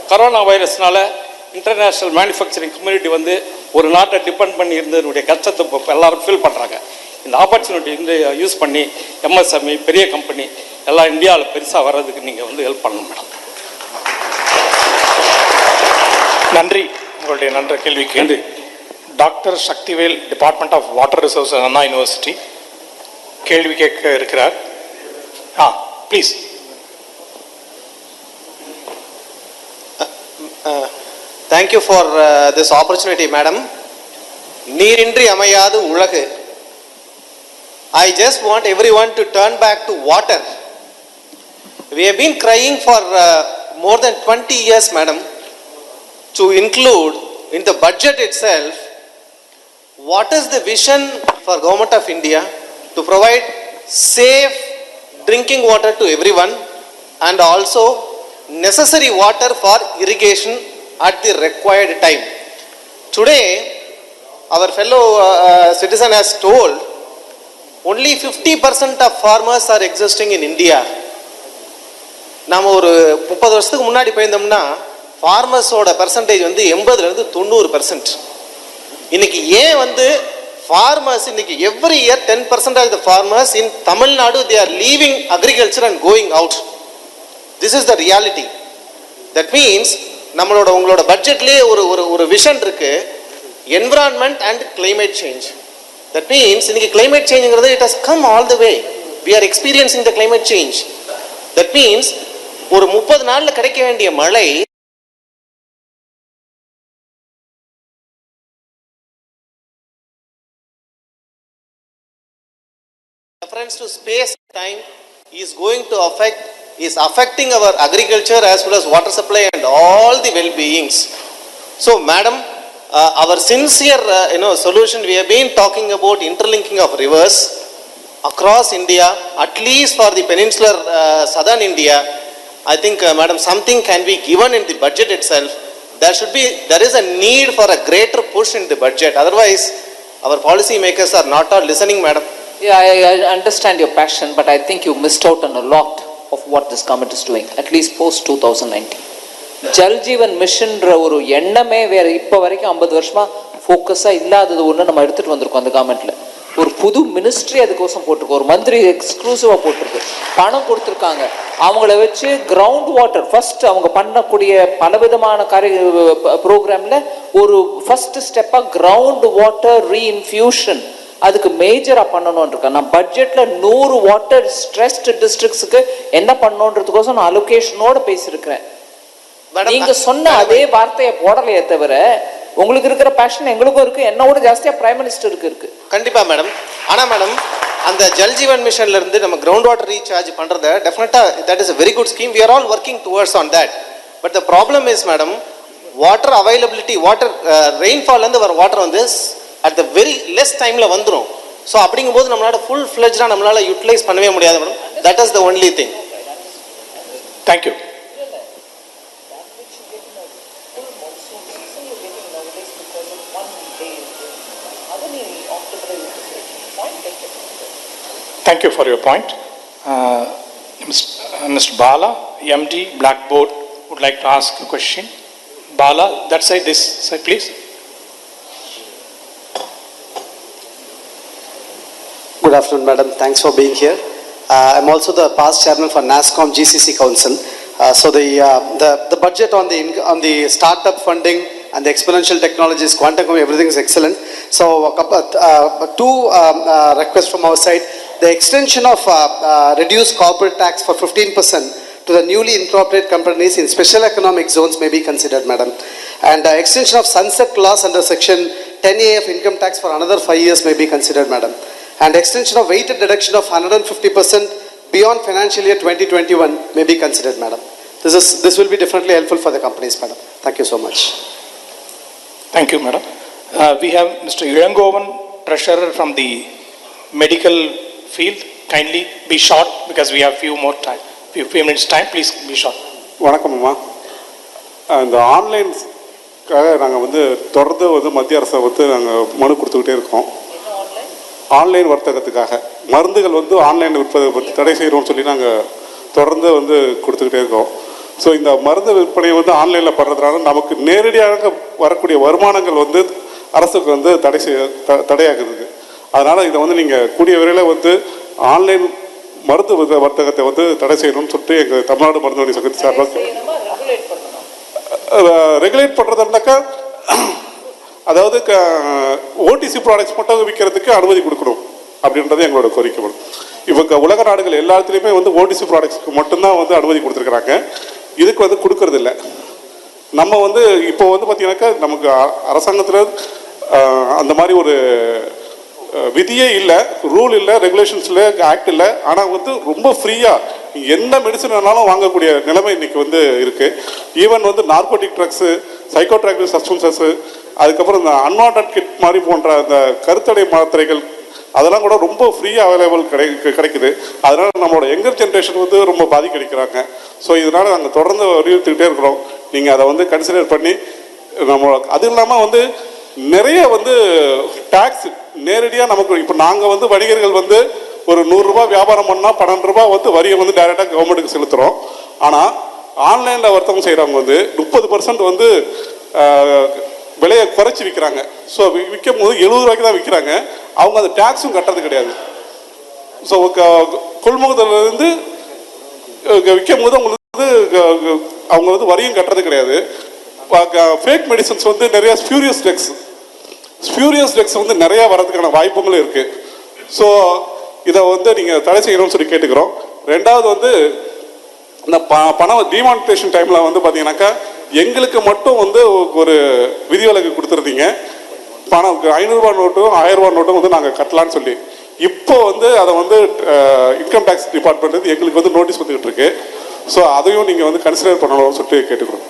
கொரோனா வைரஸ்னால இன்டர்நேஷ்னல் மேனுஃபேக்சரிங் கம்யூனிட்டி ஒரு நாட்டை டிபெண்ட் பண்ணி இருந்ததுடைய கஷ்டத்தை இப்போ எல்லாரும் ஃபீல் பண்ணுறாங்க. இந்த ஆப்பர்ச்சுனிட்டி யூஸ் பண்ணி எம்எஸ்எம்இ பெரிய கம்பெனி எல்லாம் இந்தியாவில் பெருசாக வர்றதுக்கு நீங்கள் ஹெல்ப் பண்ணணும் மேடம். நன்றி, உங்களுடைய நன்ற கேள்விக்கு நன்றி. Doctor Sakthivel, department of water resources, Anna university, கேள்வி கேட்க இருக்கிறார். Please. Thank you for this opportunity, madam. நீரின்றி அமையாது உலகு. I just want everyone to turn back to water. We have been crying for more than 20 years, madam, to include in the budget itself what is the vision for Government of India to provide safe drinking water to everyone, and also necessary water for irrigation at the required time. Today, our fellow citizen has told, only 50% of farmers are existing in India. நாம் ஒரு 30 வருஷத்துக்கு முன்னாடி போயிருந்தோம்னா ஃபார்மர்ஸோட percentage வந்து 80லேருந்து 90%. இன்னைக்கு ஏன் வந்து farmers இன்னைக்கு every year 10% of the farmers in Tamil Nadu they are leaving agriculture and going out. This is the reality. That means நம்மளோட உங்களோட பட்ஜெட்லயே ஒரு விஷன் இருக்கு, environment and climate change. That means இன்னைக்கு climate changeங்கிறது it has come all the way. We are experiencing the climate change. That means ஒரு 30 நாள்ல கிடைக்க வேண்டிய மழை reference to space time is going to is affecting our agriculture as well as water supply and all the well-beings. So madam, our sincere solution, we have been talking about interlinking of rivers across India, at least for the peninsular southern India. I think madam, something can be given in the budget itself. There is a need for a greater push in the budget, otherwise our policy makers are not all listening, madam. Yeah, I understand your passion, but I think you missed out on a lot of what this government is doing, at least post 2019. Jal Jeevan Mission ஒரு எண்ணமே வேற இப்ப வரைக்கும் 50 வருஷமா ஃபோக்கஸா இல்லாதது ஒண்ணு நம்ம எடுத்துட்டு வந்திருக்கோம் அந்த கவர்மெண்ட்ல. ஒரு புது மினிஸ்ட்ரி அதுக்கோசம் போட்டிருக்கு, ஒரு மந்திரி எக்ஸ்க்ளூசிவா போட்டிருக்கு, பணம் கொடுத்துருக்காங்க. அவங்கள வச்சு கிரவுண்ட் வாட்டர் ஃபர்ஸ்ட் அவங்க பண்ணக்கூடிய பலவிதமான ப்ரோக்ராம்ல ஒரு ஃபர்ஸ்ட் ஸ்டெப்பா கிரவுண்ட் வாட்டர் ரீஇன்ஃபியூஷன் அதுக்கு மேஜரா பண்ணணும்னு இருக்கேன். நான் பட்ஜெட்ல 100 வாட்டர் ஸ்ட்ரெஸ்ட் டிஸ்ட்ரிக்ட்ஸுக்கு என்ன பண்ணணுன்றதுக்கோசம் நான் அலோகேஷனோட பேசியிருக்கிறேன். நீங்க சொன்ன அதே வார்த்தையை போடலையே தவிர உங்களுக்கு இருக்கிற பேஷன் எங்களுக்கும் இருக்கு, என்னோட ஜாஸ்தியா பிரைம் மினிஸ்டருக்கு இருக்கு. கண்டிப்பா மேடம். ஆனா மேடம், அந்த ஜல் ஜீவன் மிஷன்ல இருந்து நம்ம கிரவுண்ட் வாட்டர் ரீசார்ஜ் பண்றத டெஃபினட்டா that is a very good scheme. We are all working towards on that. But the problem is madam, water availability, water rainfall இருந்து வர வாட்டர் வந்து at the very less timeல வந்துரும். So அப்படிங்கும்போது நம்மளால full fledged நம்மளால utilise பண்ணவே முடியாது madam. That is the only thing. Thank you. Thank you for your point. Mr. Bala, MD, Blackboard, would like to ask a question. Bala, that side, this side, please. Good afternoon, madam. Thanks for being here. I'm also the past chairman for NASSCOM GCC Council. So the budget on the startup funding and the exponential technologies, quantum, everything is excellent. So two requests from our side. The extension of reduced corporate tax for 15% to the newly incorporated companies in special economic zones may be considered, madam. And extension of sunset clause under section 10A of income tax for another 5 years may be considered, madam. And extension of weighted deduction of 150% beyond financial year 2021 may be considered, madam. This will be definitely helpful for the companies, madam. Thank you so much. Thank you, madam. We have Mr. Ilangovan, treasurer from the medical field. Kindly be short because we have few minutes time. Please be short. வணக்கம் அம்மா. இந்த ஆன்லைன்காக நாங்கள் வந்து தொடர்ந்து வந்து மத்திய அரசை வந்து நாங்கள் மனு கொடுத்துக்கிட்டே இருக்கோம். ஆன்லைன் வர்த்தகத்துக்காக மருந்துகள் வந்து ஆன்லைனில் விற்பதை பற்றி தடை செய்கிறோம்னு சொல்லி நாங்கள் தொடர்ந்து வந்து கொடுத்துக்கிட்டே இருக்கோம். ஸோ இந்த மருந்து விற்பனை வந்து ஆன்லைனில் பண்ணுறதுனால நமக்கு நேரடியாக வரக்கூடிய வருமானங்கள் வந்து அரசுக்கு வந்து தடையாகுது. அதனால் இதை வந்து நீங்கள் கூடிய விரைவில் வந்து ஆன்லைன் மருந்து வர்த்தகத்தை வந்து தடை செய்யணும்னு சொல்லிட்டு எங்கள் தமிழ்நாடு மருத்துவமனை சங்கத்து சார்பாக ரெகுலேட் பண்ணுறதுனாக்கா, அதாவது ஓடிசி ப்ராடக்ட்ஸ் மட்டும் விற்கிறதுக்கு அனுமதி கொடுக்கணும் அப்படின்றது எங்களோட கோரிக்கை. இப்போ உலக நாடுகள் எல்லாத்துலேயுமே வந்து ஓடிசி ப்ராடக்ட்ஸ்க்கு மட்டும்தான் வந்து அனுமதி கொடுத்துருக்குறாங்க, இதுக்கு வந்து கொடுக்கறது இல்லை. நம்ம வந்து இப்போ வந்து பார்த்தீங்கன்னாக்கா நமக்கு அரசாங்கத்தில் அந்த மாதிரி ஒரு விதியே இல்லை, ரூல் இல்லை, ரெகுலேஷன்ஸ் இல்லை, ஆக்ட் இல்லை. ஆனால் வந்து ரொம்ப ஃப்ரீயாக என்ன மெடிசன் வேணாலும் வாங்கக்கூடிய நிலைமை இன்றைக்கி வந்து இருக்குது. ஈவன் வந்து நார்கோட்டிக் ட்ரக்ஸு, சைக்கோட்ராக்டிவ் சப்ஸ்டன்சஸ்ஸு, அதுக்கப்புறம் இந்த அன்வான்ட் கிட் மாதிரி போன்ற அந்த கருத்தடை மாத்திரைகள் அதெல்லாம் கூட ரொம்ப ஃப்ரீயாக அவைலபிள் கிடைக்குது. அதனால் நம்மளோட யங்கர் ஜென்ரேஷன் வந்து ரொம்ப பாதிக்கடிக்கிறாங்க. ஸோ இதனால் நாங்கள் தொடர்ந்து வலியுறுத்திக்கிட்டே இருக்கிறோம். நீங்கள் அதை வந்து கன்சிடர் பண்ணி நம்ம அது இல்லாமல் வந்து நிறைய வந்து டேக்ஸ் நேரடியாக நமக்கு இப்போ நாங்கள் வந்து வணிகர்கள் வந்து ஒரு 100 ரூபாய் வியாபாரம் பண்ணால் 12 ரூபாய் வந்து வரியை வந்து டைரெக்டாக கவர்மெண்ட்டுக்கு செலுத்துகிறோம். ஆனால் ஆன்லைனில் வர்த்தகம் செய்கிறவங்க வந்து 30% வந்து விலையை குறைச்சி விற்கிறாங்க. ஸோ விற்கும் போது 70 ரூபாய்க்கு தான் விற்கிறாங்க. அவங்க அந்த டேக்ஸும் கட்டுறது கிடையாது. ஸோ கொள்முதலேருந்து விற்கும் போது அவங்க வந்து வரியும் கட்டுறது கிடையாது. ஃபேக் மெடிசன்ஸ் வந்து நிறைய ஸ்பியூரியஸ் ட்ரக்ஸ் வந்து நிறைய வரதுக்கான வாய்ப்புகளும் இருக்குது. ஸோ இதை வந்து நீங்கள் தடை செய்யணும்னு சொல்லி கேட்டுக்கிறோம். ரெண்டாவது வந்து இந்த பணம் டிமானிட்டேஷன் டைமில் வந்து பார்த்தீங்கன்னாக்கா எங்களுக்கு மட்டும் வந்து ஒரு விதிவிலக்கு கொடுத்துருந்தீங்க. பணம் 500 ரூபா நோட்டும் 1000 ரூபா நோட்டும் வந்து நாங்கள் கட்டலான்னு சொல்லி இப்போ வந்து அதை வந்து இன்கம் டேக்ஸ் டிபார்ட்மெண்ட் எங்களுக்கு வந்து நோட்டீஸ் வந்துக்கிட்டு இருக்கு. ஸோ அதையும் நீங்கள் வந்து கன்சிடர் பண்ணணும்னு சொல்லிட்டு கேட்டுக்கிறோம்.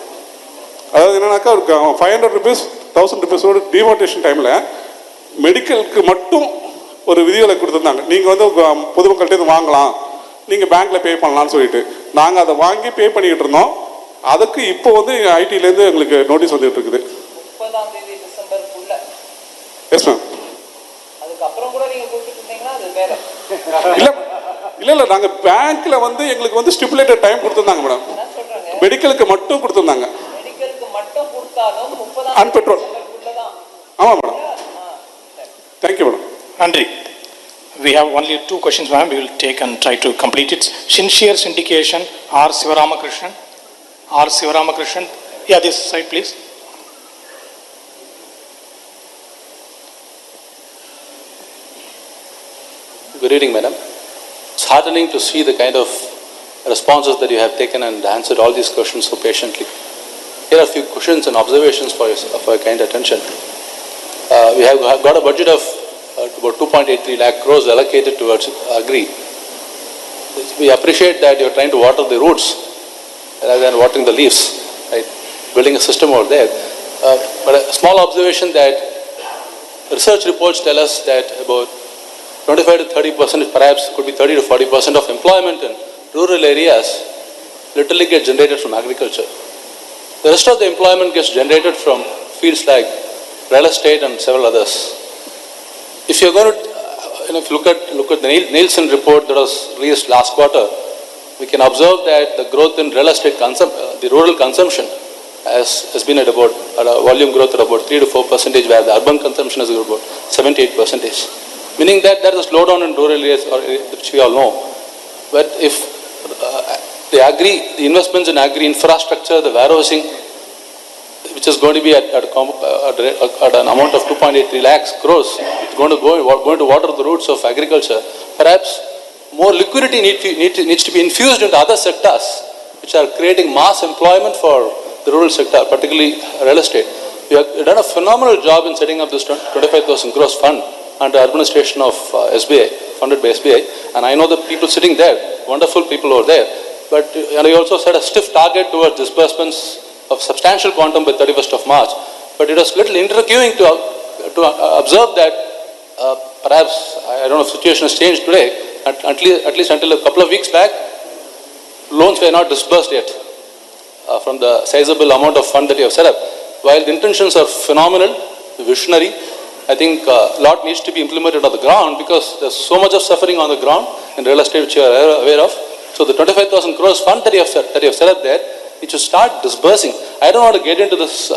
அதாவது என்னன்னாக்கா ஒரு 500 rupees 1000 rupees டிமானிட்டேஷன் டைமில் மெடிக்கலுக்கு மட்டும் ஒரு விதிவிலக்கு கொடுத்துருந்தாங்க. நீங்கள் வந்து பொதுமக்கள்கிட்ட வாங்கலாம், நீங்கள் பேங்க்கில் பே பண்ணலான்னு சொல்லிட்டு நாங்கள் அதை வாங்கி பே பண்ணிக்கிட்டு இருந்தோம். அதுக்கு இப்போ வந்து ஐடியிலேருந்து எங்களுக்கு நோட்டீஸ் வந்துட்டு இருக்குது. 30ஆம் தேதி டிசம்பருக்குள்ள. Yes ma'am. அதுக்கப்புறம் கூட நீங்கள் கொடுத்துட்டு இருந்தீங்கன்னா அது வேற. இல்லை நாங்கள் பேங்க்கில் வந்து எங்களுக்கு வந்து ஸ்டிப்புலேட்டட் டைம் கொடுத்துருந்தாங்க மேடம். மெடிக்கலுக்கு மட்டும் கொடுத்துருந்தாங்க. மெடிக்கலுக்கு மட்டும் கொடுத்தாலும் 30ஆம் பெட்ரோல். ஆமாம் மேடம். Thank you madam. நன்றி. We have only 2 questions, ma'am. We will take and try to complete it. Sincere syndication, R. Sivaramakrishnan. Yeah, this side, please. Good evening, madam. It's heartening to see the kind of responses that you have taken and answered all these questions so patiently. Here are a few questions and observations for your kind attention. We have got a budget of about 2.83 lakh crores allocated towards agri. We appreciate that you're trying to water the roots rather than watering the leaves, right? Building a system over there. But a small observation that research reports tell us that about 25 to 30%, perhaps could be 30 to 40% of employment in rural areas literally gets generated from agriculture. The rest of the employment gets generated from fields like real estate and several others. If you're going to, if you look at the Nielsen report that was released last quarter, we can observe that the growth in real estate the rural consumption has been at a volume growth at about 3 to 4%, where the urban consumption has grown about 7-8%. Meaning that there is a slowdown in rural areas, which we all know. But if the investments in agri infrastructure, the warehousing, which is going to be at an amount of 2.83 lakhs crores, it's going to water the roots of agriculture. Perhaps more liquidity needs to be infused into other sectors, which are creating mass employment for the rural sector, particularly real estate. We have done a phenomenal job in setting up this 25,000 crores fund under administration of SBI, funded by SBI, and I know the people sitting there, wonderful people over there. But I also set a stiff target towards disbursements of substantial quantum by 31st of March. But it was little intriguing to observe that perhaps, I don't know if the situation has changed today, at least until a couple of weeks back, loans were not disbursed yet from the sizable amount of fund that you have set up. While the intentions are phenomenal, visionary, I think a lot needs to be implemented on the ground, because there's so much of suffering on the ground in real estate which you are aware of. So the 25,000 crores fund that you have set up there, it should start disbursing. I don't want to get into this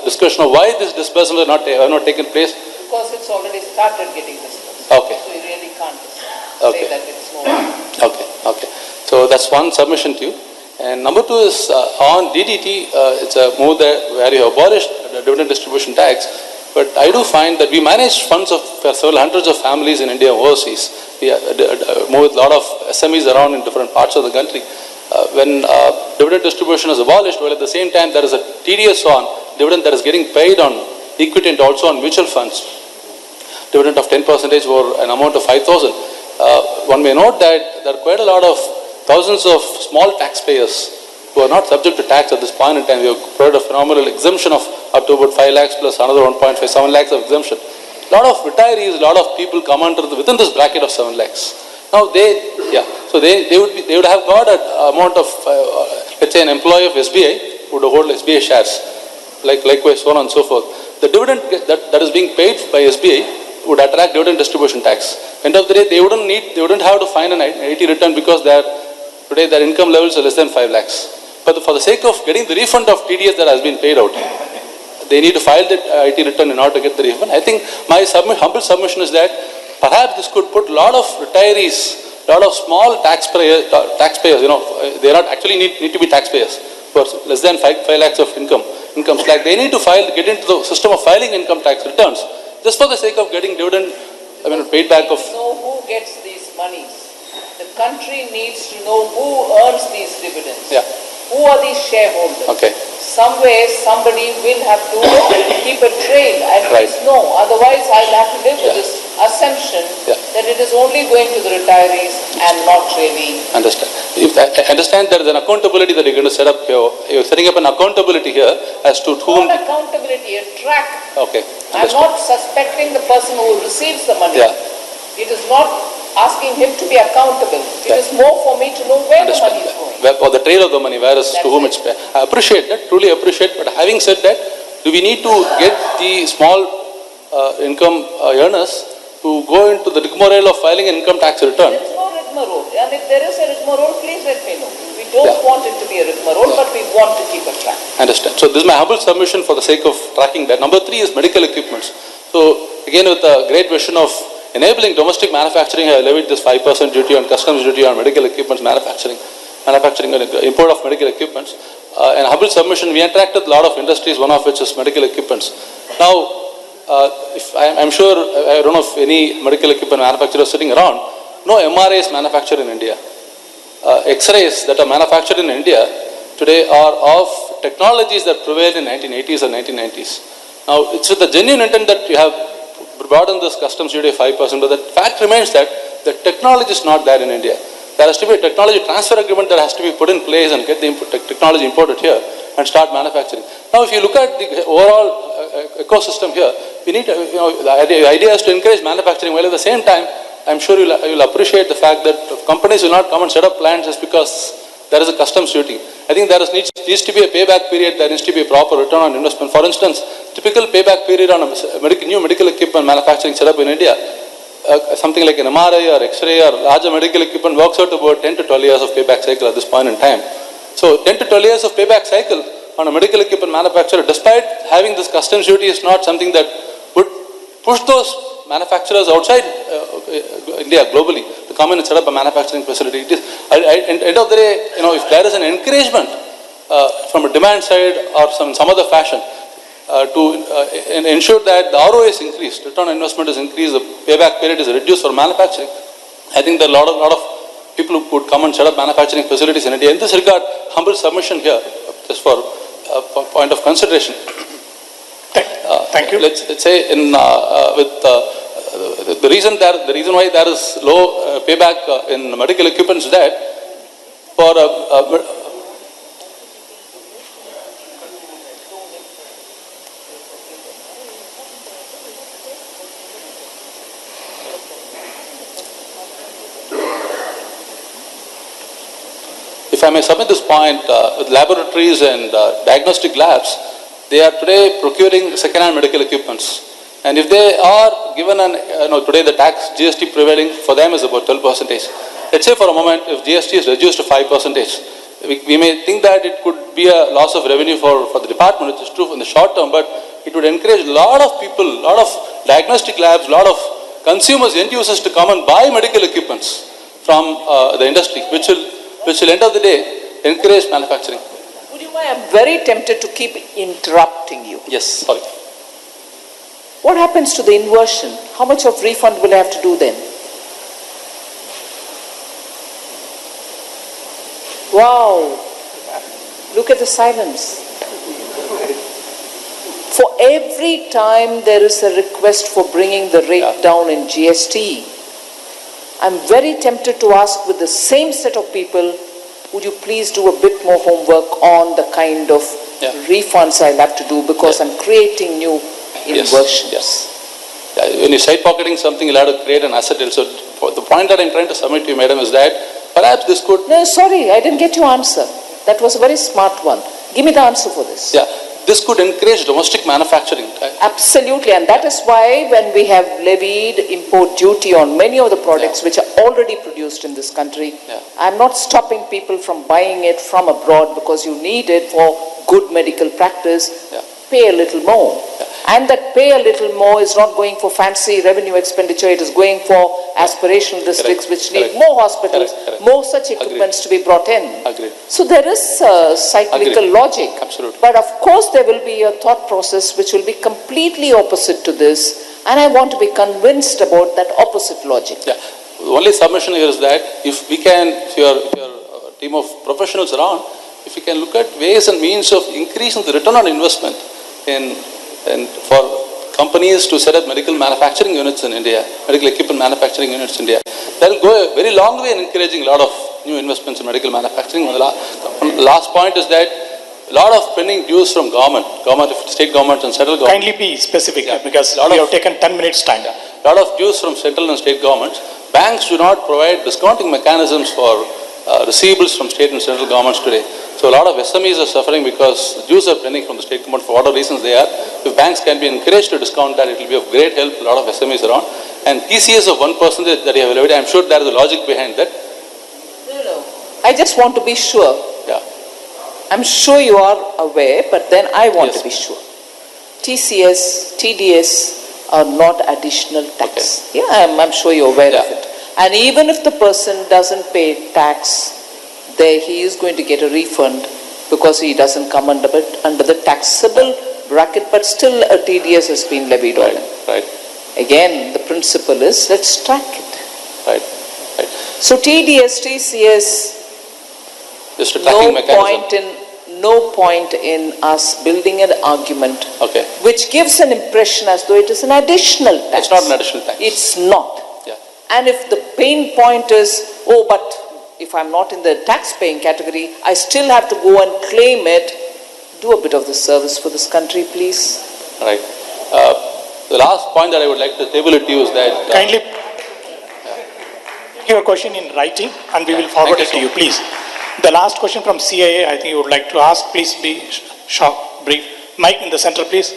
discussion of why this disbursement have not taken place. Because it's already started getting disbursed. Okay. So you really can't say that it's more. Okay. So that's one submission to you. And number 2 is on DDT, it's a move there where you have abolished the dividend distribution tax. But I do find that we manage funds of several hundreds of families in India and overseas. We move with a lot of SMEs around in different parts of the country. When dividend distribution is abolished, while at the same time there is a TDS on dividend that is getting paid on equity and also on mutual funds. Dividend of 10% or an amount of 5,000. One may note that there are quite a lot of thousands of small taxpayers who are not subject to tax at this point in time. We have provided a phenomenal exemption of up to about 5 lakhs plus another 1.57 lakhs of exemption. lot of retirees, lot of people come under within this bracket of 7 lakhs. Now so they would have got an amount of, let's say an employee of SBI would hold SBI shares, likewise so on and so forth. The dividend that is being paid by SBI would attract dividend distribution tax. End of the day, they wouldn't have to find an IT return because today their income levels are less than 5 lakhs. But for the sake of getting the refund of TDS that has been paid out, they need to file the IT return in order to get the refund. I think my humble submission is that perhaps this could put a lot of retirees, a lot of small taxpayers, they not actually need to be taxpayers for less than 5 lakhs of income slack. They need to get into the system of filing income tax returns just for the sake of getting dividend, paid back of. Know who gets these monies. The country needs to know who earns these dividends. Yeah. Who are these shareholders? Okay. Somewhere somebody will have to keep a trail and Right. please know. Otherwise I'll have to live with this assumption that it is only going to the retirees and not really. Understand. I understand there is an accountability that you're going to set up here. You're setting up an accountability here as to whom. Not accountability, a track. Okay. I'm not suspecting the person who receives the money. Yeah. It is not asking him to be accountable. It is more for me to know where the money is going. Or the trail of the money, to whom it's paid. I appreciate that, truly appreciate, but having said that, do we need to get the small income earners to go into the rigmarole of filing an income tax return? There is no rigmarole. And if there is a rigmarole, please let me know. We don't want it to be a rigmarole, but we want to keep a track. Understand. So this is my humble submission for the sake of tracking that. Number 3 is medical equipments. So again, with a great vision of enabling domestic manufacturing, I levied this 5% duty on customs duty on medical equipments manufacturing and import of medical equipments. And humble submission, we interact with a lot of industries, one of which is medical equipments. Now, I'm sure, I don't know if any medical equipment manufacturer is sitting around, no MRIs manufactured in India. X-rays that are manufactured in India today are of technologies that prevailed in 1980s or 1990s. Now, it's with the genuine intent that you have brought in this customs duty of 5%, but the fact remains that the technology is not there in India. There has to be a technology transfer agreement that has to be put in place and get the technology imported here and start manufacturing. Now, if you look at the overall ecosystem here, we need the idea is to encourage manufacturing, while at the same time, I'm sure you'll appreciate the fact that companies will not come and set up plants just because there is a customs duty. I think there needs to be a payback period, there needs to be a proper return on investment. For instance, typical payback period on a new medical equipment manufacturing setup in India, something like an MRI or X-ray or larger medical equipment works out about 10 to 12 years of payback cycle at this point in time. So 10 to 12 years of payback cycle on a medical equipment manufacturer, despite having this customs duty, is not something that would push those manufacturers outside India globally to come in and set up a manufacturing facility. It is, end of the day, if there is an encouragement from a demand side or some other fashion to ensure that the ROI is increased, return on investment is increased, the payback period is reduced for manufacturing, I think there are a lot of people who could come and set up manufacturing facilities in India. In this regard, humble submission here, just for a point of consideration. Thank you. Let's say the reason why there is low payback in medical equipment is that for if I may submit this point, with laboratories and diagnostic labs, they are today procuring second-hand medical equipments. And if they are given today the tax GST prevailing for them is about 12%. Let's say for a moment, if GST is reduced to 5%, we may think that it could be a loss of revenue for the department, which is true in the short term, but it would encourage a lot of people, a lot of diagnostic labs, a lot of consumers, end users to come and buy medical equipments from the industry, which will end of the day encourage manufacturing. I am very tempted to keep interrupting you. Yes, sorry. What happens to the inversion? How much of refund will I have to do then? Wow. Look at the silence. For every time there is a request for bringing the rate down in GST, I'm very tempted to ask with the same set of people, would you please do a bit more homework on the kind of refunds I'll have to do because I'm creating new inversions. Yes. when you side pocketing something, you'll have to create an asset. So the point that I'm trying to submit to you, madam, is that perhaps this could... No, sorry, I didn't get your answer. That was a very smart one. Give me the answer for this. Yeah, this could encourage domestic manufacturing. Absolutely, and that is why when we have levied import duty on many of the products which are already produced in this country, I'm not stopping people from buying it from abroad because you need it for good medical practice. Pay a little more. And that pay a little more is not going for fancy revenue expenditure, it is going for aspirational districts which need more hospitals, more such equipments to be brought in. So there is a cyclical logic. Absolutely. But of course there will be a thought process which will be completely opposite to this, and I want to be convinced about that opposite logic. Yeah. The only submission here is that if we can, if your team of professionals around, if we can look at ways and means of increasing the return on investment and for companies to set up medical manufacturing units in India, medical equipment manufacturing units in India, that will go a very long way in encouraging a lot of new investments in medical manufacturing. The last point is that a lot of pending dues from government, state governments and central governments. Kindly be specific because we have taken 10 minutes time. A lot of dues from central and state governments. Banks do not provide discounting mechanisms for receivables from state and central governments today. So a lot of SMEs are suffering because dues are pending from the state government for whatever reasons they are. If banks can be encouraged to discount that, it will be of great help to a lot of SMEs around. And TCS of 1% that you have levied, I'm sure there is a logic behind that. No. I just want to be sure. Yeah. I'm sure you are aware, but then I want to be sure. TCS, TDS are not additional tax. Yeah, I'm sure you're aware of it. And even if the person doesn't pay tax, he is going to get a refund because he doesn't come under the taxable bracket, but still a TDS has been levied on him. Right. Again, the principle is let's track it. Right. So TDS, TCS, just a tracking mechanism. No point in us building an argument which gives an impression as though it is an additional tax. It's not an additional tax. It's not. Yeah. And if the pain point is, oh, but if I'm not in the tax-paying category, I still have to go and claim it, do a bit of the service for this country, please. Right. The last point that I would like to table it to you is that... Kindly give a question in writing and we will forward it to you, please. The last question from CIA, I think you would like to ask, please be short, brief. Mic in the center, please.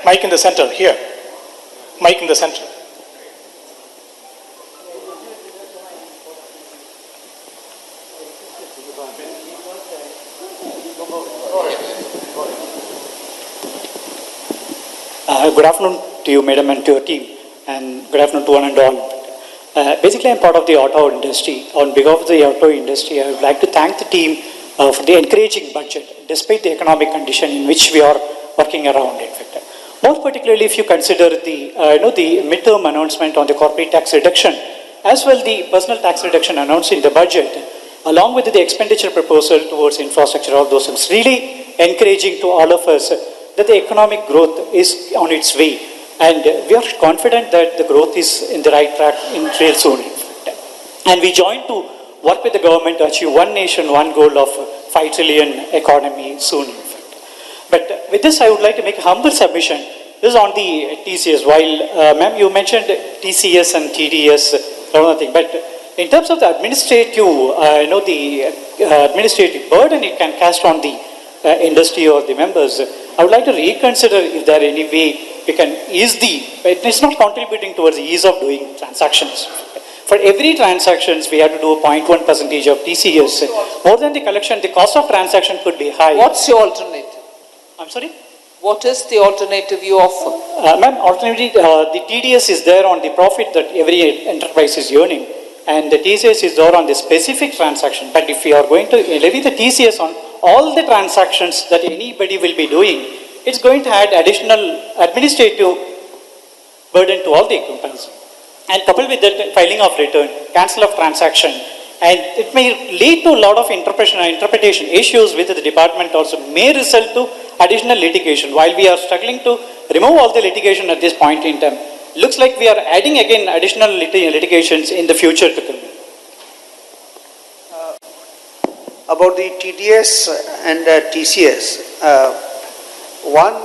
Mic in the center, here. Mic in the center. Good afternoon to you, madam, and to your team, and good afternoon to one and all. Basically, I'm part of the auto industry. On behalf of the auto industry, I would like to thank the team for the encouraging budget, despite the economic condition in which we are working around. In fact, more particularly, if you consider the the midterm announcement on the corporate tax reduction, as well the personal tax reduction announced in the budget, along with the expenditure proposal towards infrastructure, all those things, really encouraging to all of us that the economic growth is on its way. And we are confident that the growth is in the right track in real soon. And we join to work with the government to achieve one nation, one goal of 5 trillion economy soon. But with this, I would like to make a humble submission. This is on the TCS. While, ma'am, you mentioned TCS and TDS, another thing. But in terms of the administrative, administrative burden it can cast on the industry or the members, I would like to reconsider if there any way we can ease it's not contributing towards the ease of doing transactions. For every transactions, we have to do a 0.1% of TCS. More than the collection, the cost of transaction could be high. What's your alternative? I'm sorry? What is the alternative you offer? Ma'am, alternatively, the TDS is there on the profit that every enterprise is earning, and the TCS is there on the specific transaction. But if we are going to levy the TCS on all the transactions that anybody will be doing, it's going to add additional administrative burden to all the companies. And coupled with that, filing of return, cancel of transaction, and it may lead to a lot of interpretation issues with the department also, may result to additional litigation. While we are struggling to remove all the litigation at this point in time, looks like we are adding again additional litigations in the future to come. About the TDS and TCS, one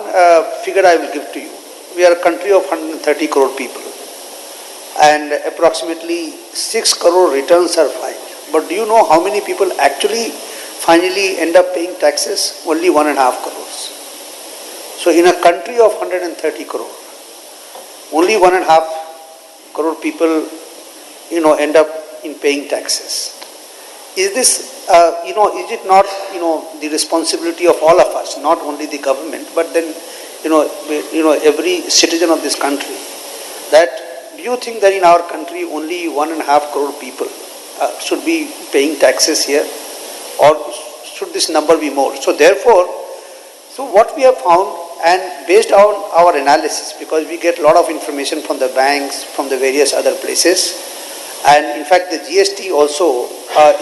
figure I will give to you. we are a country of 130 crore people and approximately 6 crore returns are filed. But do you know how many people actually finally end up paying taxes? Only 1.5 crores. So in a country of 130 crore, only 1.5 crore people, end up in paying taxes. Is this, is it not, the responsibility of all of us, not only the government, but then, every citizen of this country, that do you think that in our country only 1.5 crore people should be paying taxes here, or should this number be more? So therefore, so what we have found, and based on our analysis, because we get a lot of information from the banks, from the various other places, and in fact the GST also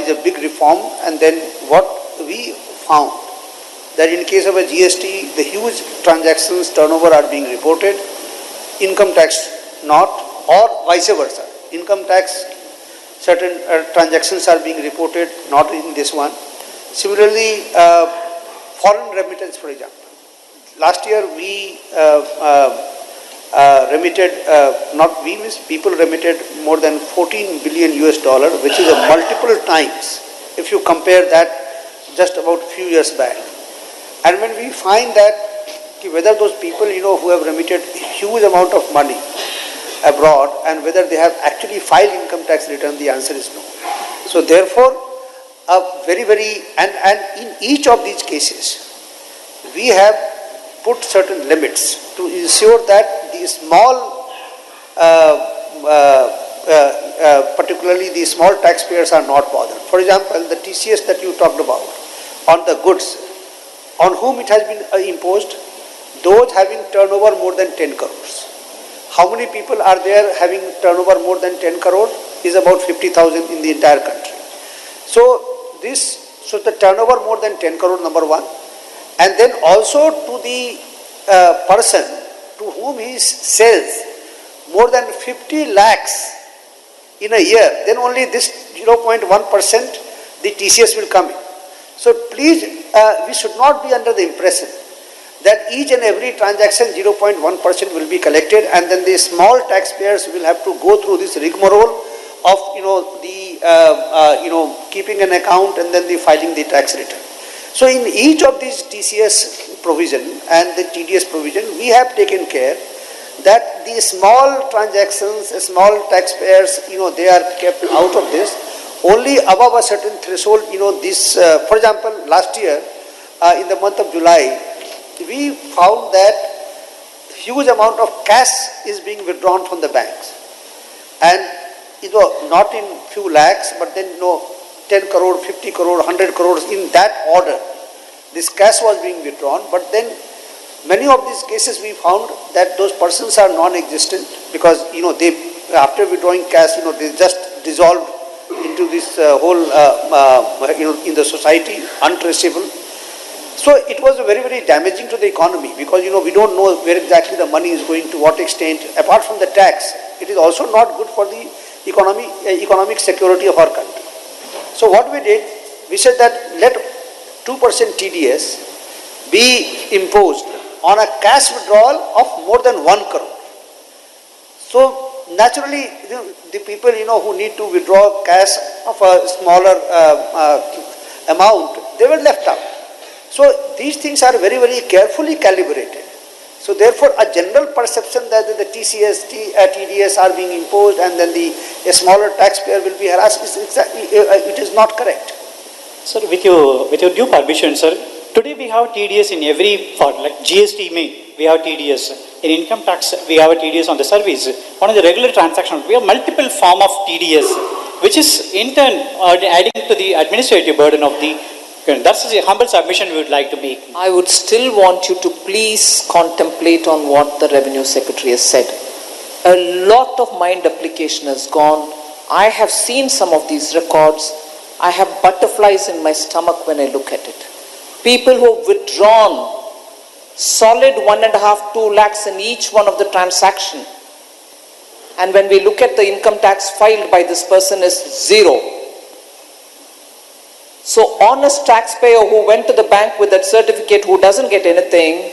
is a big reform, and then what we found, that in case of a GST, the huge transactions turnover are being reported, income tax not, or vice versa. Income tax, certain transactions are being reported, not in this one. Similarly, foreign remittance, for example. Last year we remitted, not we, means people remitted more than 14 billion US dollar, which is a multiple times if you compare that just about a few years back. And when we find that whether those people, who have remitted huge amount of money abroad and whether they have actually filed income tax return, the answer is no. So therefore, a very, and in each of these cases, we have put certain limits to ensure that the small, particularly the small taxpayers are not bothered. For example, the TCS that you talked about on the goods, on whom it has been imposed, those having turnover more than 10 crores. How many people are there having turnover more than 10 crore? Is about 50,000 in the entire country. So the turnover more than 10 crore, number one, and then also to the person to whom he sells more than 50 lakhs in a year, then only this 0.1% the TCS will come in. So please, we should not be under the impression that each and every transaction 0.1% will be collected, and then the small taxpayers will have to go through this rigmarole of keeping an account and then the filing the tax return. So in each of these TCS provision and the TDS provision, we have taken care that the small transactions, small taxpayers, they are kept out of this. Only above a certain threshold, for example, last year, in the month of July, we found that huge amount of cash is being withdrawn from the banks. And, not in few lakhs, but then, 10 crore, 50 crore, 100 crores, in that order. This cash was being withdrawn, but then many of these cases we found that those persons are non-existent because, they, after withdrawing cash, they just dissolved into this whole, in the society, untraceable. So it was very damaging to the economy because, we don't know where exactly the money is going, to what extent. Apart from the tax, it is also not good for the economic security of our country. So what we did, we said that let 2% TDS be imposed on a cash withdrawal of more than 1 crore. So naturally, the people, who need to withdraw cash of a smaller amount, they were left out. So these things are very carefully calibrated. So therefore, a general perception that the TCS, TDS are being imposed and then a smaller taxpayer will be harassed, it is not correct. Sir, with your due permission, sir, today we have TDS in every part, like GST we have TDS. In income tax, we have a TDS on the service. On the regular transaction, we have multiple form of TDS, which is in turn adding to the administrative burden of the. That's a humble submission we would like to make. I would still want you to please contemplate on what the Revenue Secretary has said. A lot of mind application has gone. I have seen some of these records. I have butterflies in my stomach when I look at it. People who have withdrawn solid 1.5-2 lakhs in each one of the transaction. And when we look at the income tax filed by this person is 0. So honest taxpayer who went to the bank with that certificate who doesn't get anything,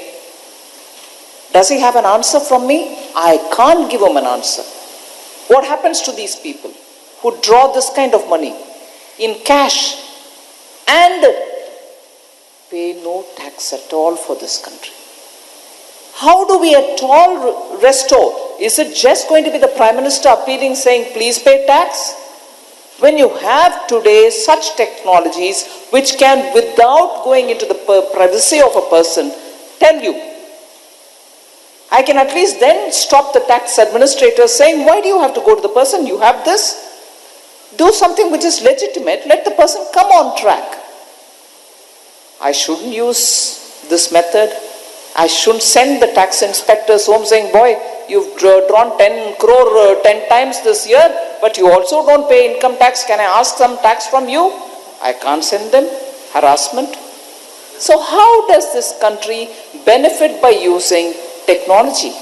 Does he have an answer from me? I can't give him an answer. What happens to these people who draw this kind of money in cash and pay no tax at all for this country? How do we at all restore? Is it just going to be the Prime Minister appealing saying, please pay tax? When you have today such technologies which can, without going into the privacy of a person, tell you, I can at least then stop the tax administrator saying, why do you have to go to the person? You have this. Do something which is legitimate. Let the person come on track. I shouldn't use this method. I shouldn't send the tax inspectors home saying, boy, you've drawn 10 crore 10 times this year, but you also don't pay income tax. Can I ask some tax from you? I can't send them. Harassment. So how does this country benefit by using technology?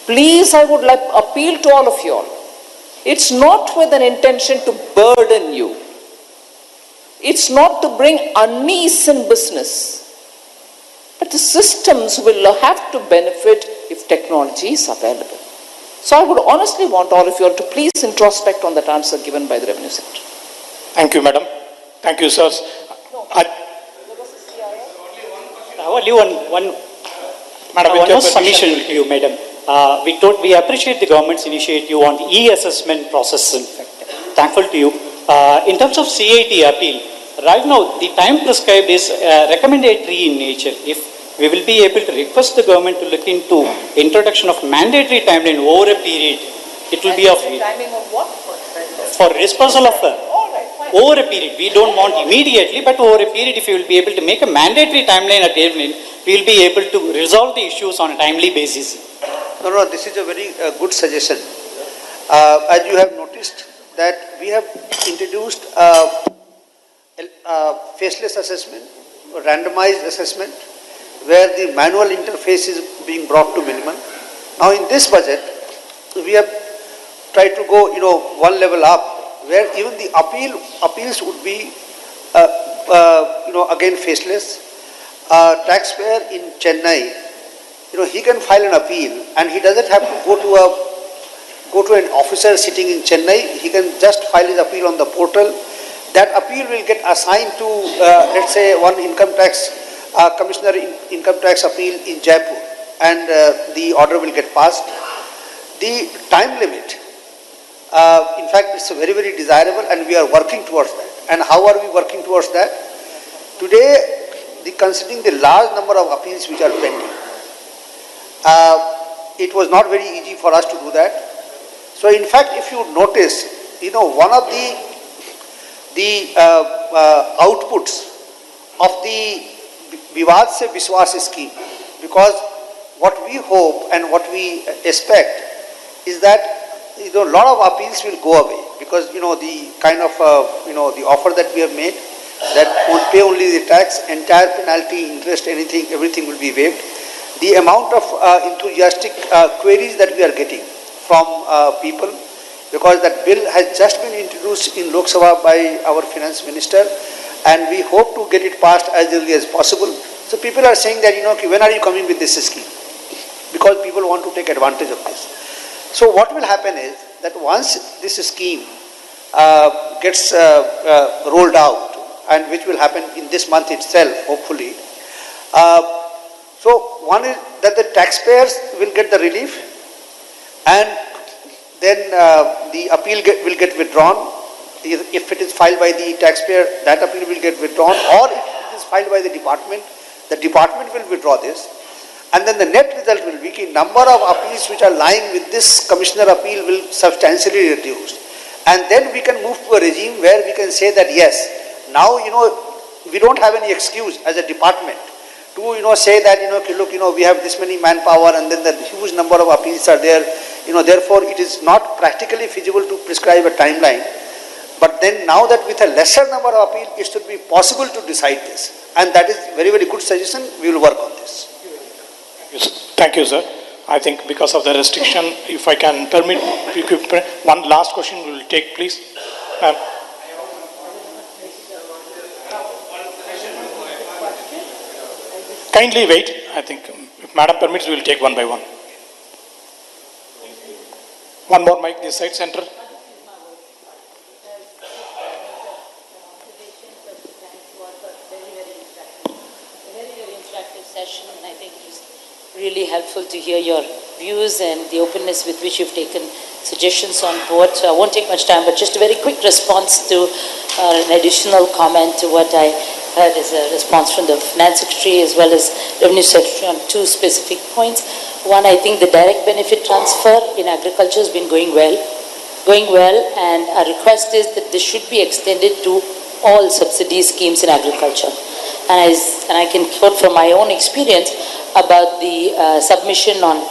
Please, I would like appeal to all of you all. It's not with an intention to burden you. It's not to bring unease in business. But the systems will have to benefit if technology is available. So I would honestly want all of you all to please introspect on that answer given by the Revenue Secretary. Thank you, Madam. Thank you, sirs. Only one Madam, one more submission to you, Madam. We appreciate the government's initiative on the e-assessment process. In fact, thankful to you. In terms of CIT appeal, right now the time prescribed is recommendatory in nature. If we will be able to request the government to look into introduction of mandatory timeline over a period, it will be of timing of what? for dispersal of over a period. We don't want immediately, but over a period, if you will be able to make a mandatory timeline at timeline, we will be able to resolve the issues on a timely basis. No, this is a very good suggestion. As you have noticed that we have introduced faceless assessment, randomized assessment, where the manual interface is being brought to minimum. Now in this budget, we have tried to go, one level up, where even the appeals would be, again faceless. Taxpayer in Chennai, he can file an appeal and he doesn't have to go to an officer sitting in Chennai. He can just file his appeal on the portal. That appeal will get assigned to, let's say, one income tax commissioner income tax appeal in Jaipur, and the order will get passed. The time limit, in fact, it's very, very desirable, and we are working towards that. And how are we working towards that? Today, considering the large number of appeals which are pending, it was not very easy for us to do that. So, in fact, if you notice, one of the outputs of the Vivad Se Vishwas scheme, because what we hope and what we expect is that a lot of appeals will go away, because the kind of the offer that we have made, that would pay only the tax, entire penalty, interest, everything will be waived. The amount of enthusiastic queries that we are getting from people, because that bill has just been introduced in Lok Sabha by our finance minister, and we hope to get it passed as early as possible. So people are saying that, when are you coming with this scheme? Because people want to take advantage of this. So what will happen is that once this scheme gets rolled out, and which will happen in this month itself, hopefully. So one is that the taxpayers will get the relief, and then the appeal will get withdrawn. If it is filed by the taxpayer, that appeal will get withdrawn, or if it is filed by the department will withdraw this. And then the net result will be the number of appeals which are lying with this commissioner appeal will substantially reduce. And then we can move to a regime where we can say that yes, now, we don't have any excuse as a department to, say that, look, we have this many manpower, and then the huge number of appeals are there, therefore it is not practically feasible to prescribe a timeline. But then now that with a lesser number of appeals, it should be possible to decide this. And that is very, very good suggestion. We will work on this. Thank you, sir. I think because of the restriction, if I can permit, one last question we will take, please. Kindly wait, I think. Madam permits, we will take one by one. One more mic, this side, center. Session, and I think it's really helpful to hear your views and the openness with which you've taken suggestions on board. So I won't take much time, but just a very quick response to an additional comment to what I heard as a response from the Finance Secretary as well as Revenue Secretary on two specific points. One, I think the direct benefit transfer in agriculture has been going well, and our request is that this should be extended to all subsidy schemes in agriculture. And I can quote from my own experience about the submission on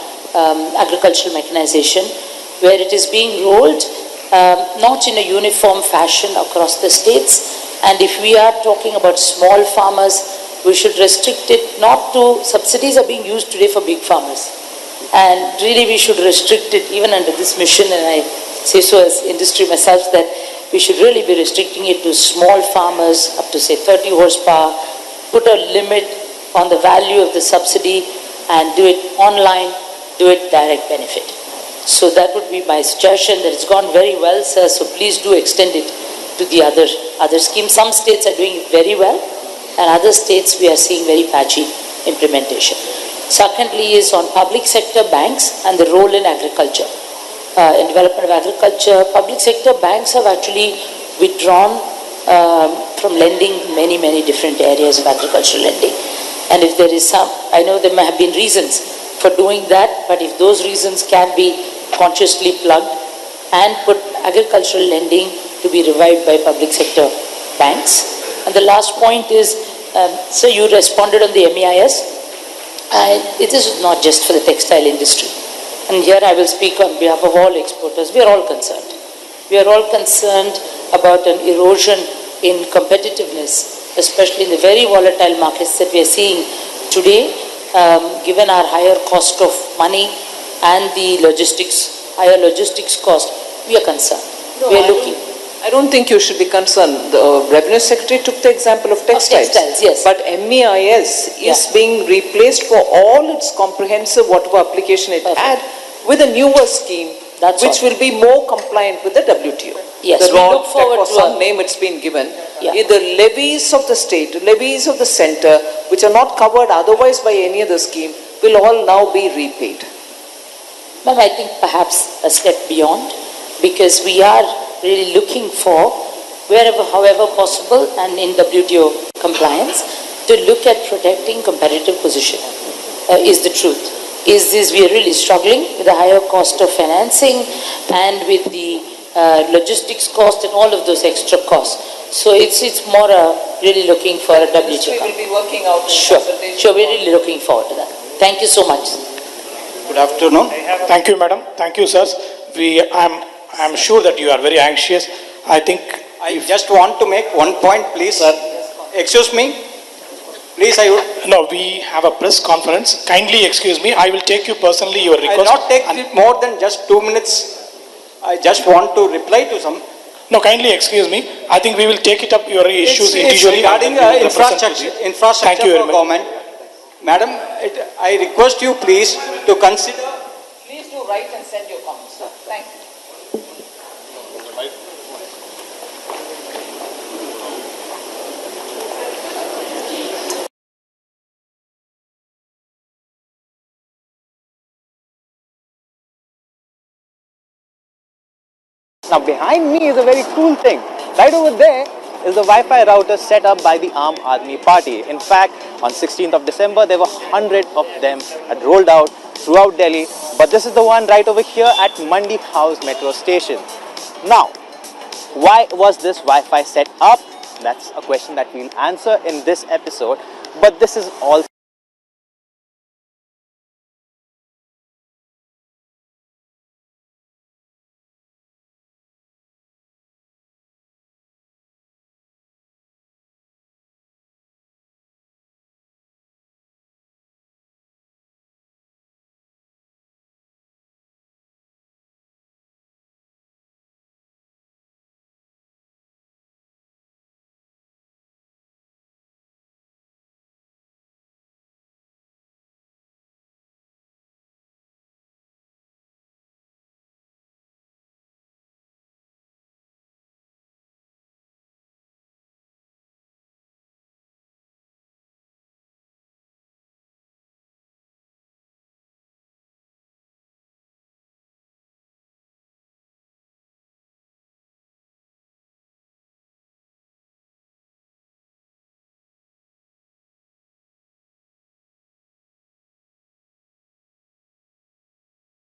agricultural mechanization, where it is being rolled not in a uniform fashion across the states. And if we are talking about small farmers, we should restrict it not to, subsidies are being used today for big farmers. And really we should restrict it even under this mission, and I say so as industry myself, that we should really be restricting it to small farmers up to say 30 horsepower, put a limit on the value of the subsidy and do it online, do it direct benefit. So that would be my suggestion. That it's gone very well, sir, so please do extend it to the other schemes. Some states are doing it very well, and other states we are seeing very patchy implementation. Secondly is on public sector banks and the role in agriculture. In development of agriculture, public sector banks have actually withdrawn from lending many different areas of agricultural lending. And if there is some, I know there may have been reasons for doing that, but if those reasons can be consciously plugged and put agricultural lending to be revived by public sector banks. And the last point is, so you responded on the MEIS. It is not just for the textile industry. And here I will speak on behalf of all exporters. We are all concerned. We are all concerned about an erosion in competitiveness, especially in the very volatile markets that we are seeing today, given our higher cost of money and the higher logistics cost. We are concerned. No, we are looking. I don't think you should be concerned. The Revenue Secretary took the example of textiles. Yes. But MEIS is being replaced for all its comprehensive whatever application it had with a newer scheme, which will be more compliant with the WTO. Yes, the we look forward for to some name it's been given. Yeah. The levies of the state, levies of the center, which are not covered otherwise by any other scheme, will all now be repaid. Ma'am, I think perhaps a step beyond, because we are really looking for, wherever, however possible, and in WTO compliance, to look at protecting competitive position, is the truth. Is this, we are really struggling with the higher cost of financing and with the logistics cost and all of those extra costs. So it's more really looking for a WTO. We will be working out. Sure, we're really looking forward to that. Thank you so much. Good afternoon. Thank you, madam. Thank you, sirs. I'm sure that you are very anxious. I just want to make one point, please. Sir. Excuse me. Please, No, we have a press conference. Kindly excuse me. I will take you personally your request. I will not take it more than just 2 minutes. I just want to reply to some. No, kindly excuse me. I think we will take it up your issues individually. Regarding infrastructure for government. Madam, I request you please to consider. Please do write and send your comments, sir. Thank you. Now behind me is a very cool thing. Right over there is the Wi-Fi router set up by the Aam Aadmi Party. In fact, on 16th of December, there were 100 of them had rolled out throughout Delhi. But this is the one right over here at Mandi House metro station. Now, why was this Wi-Fi set up? That's a question that we'll answer in this episode. But this is all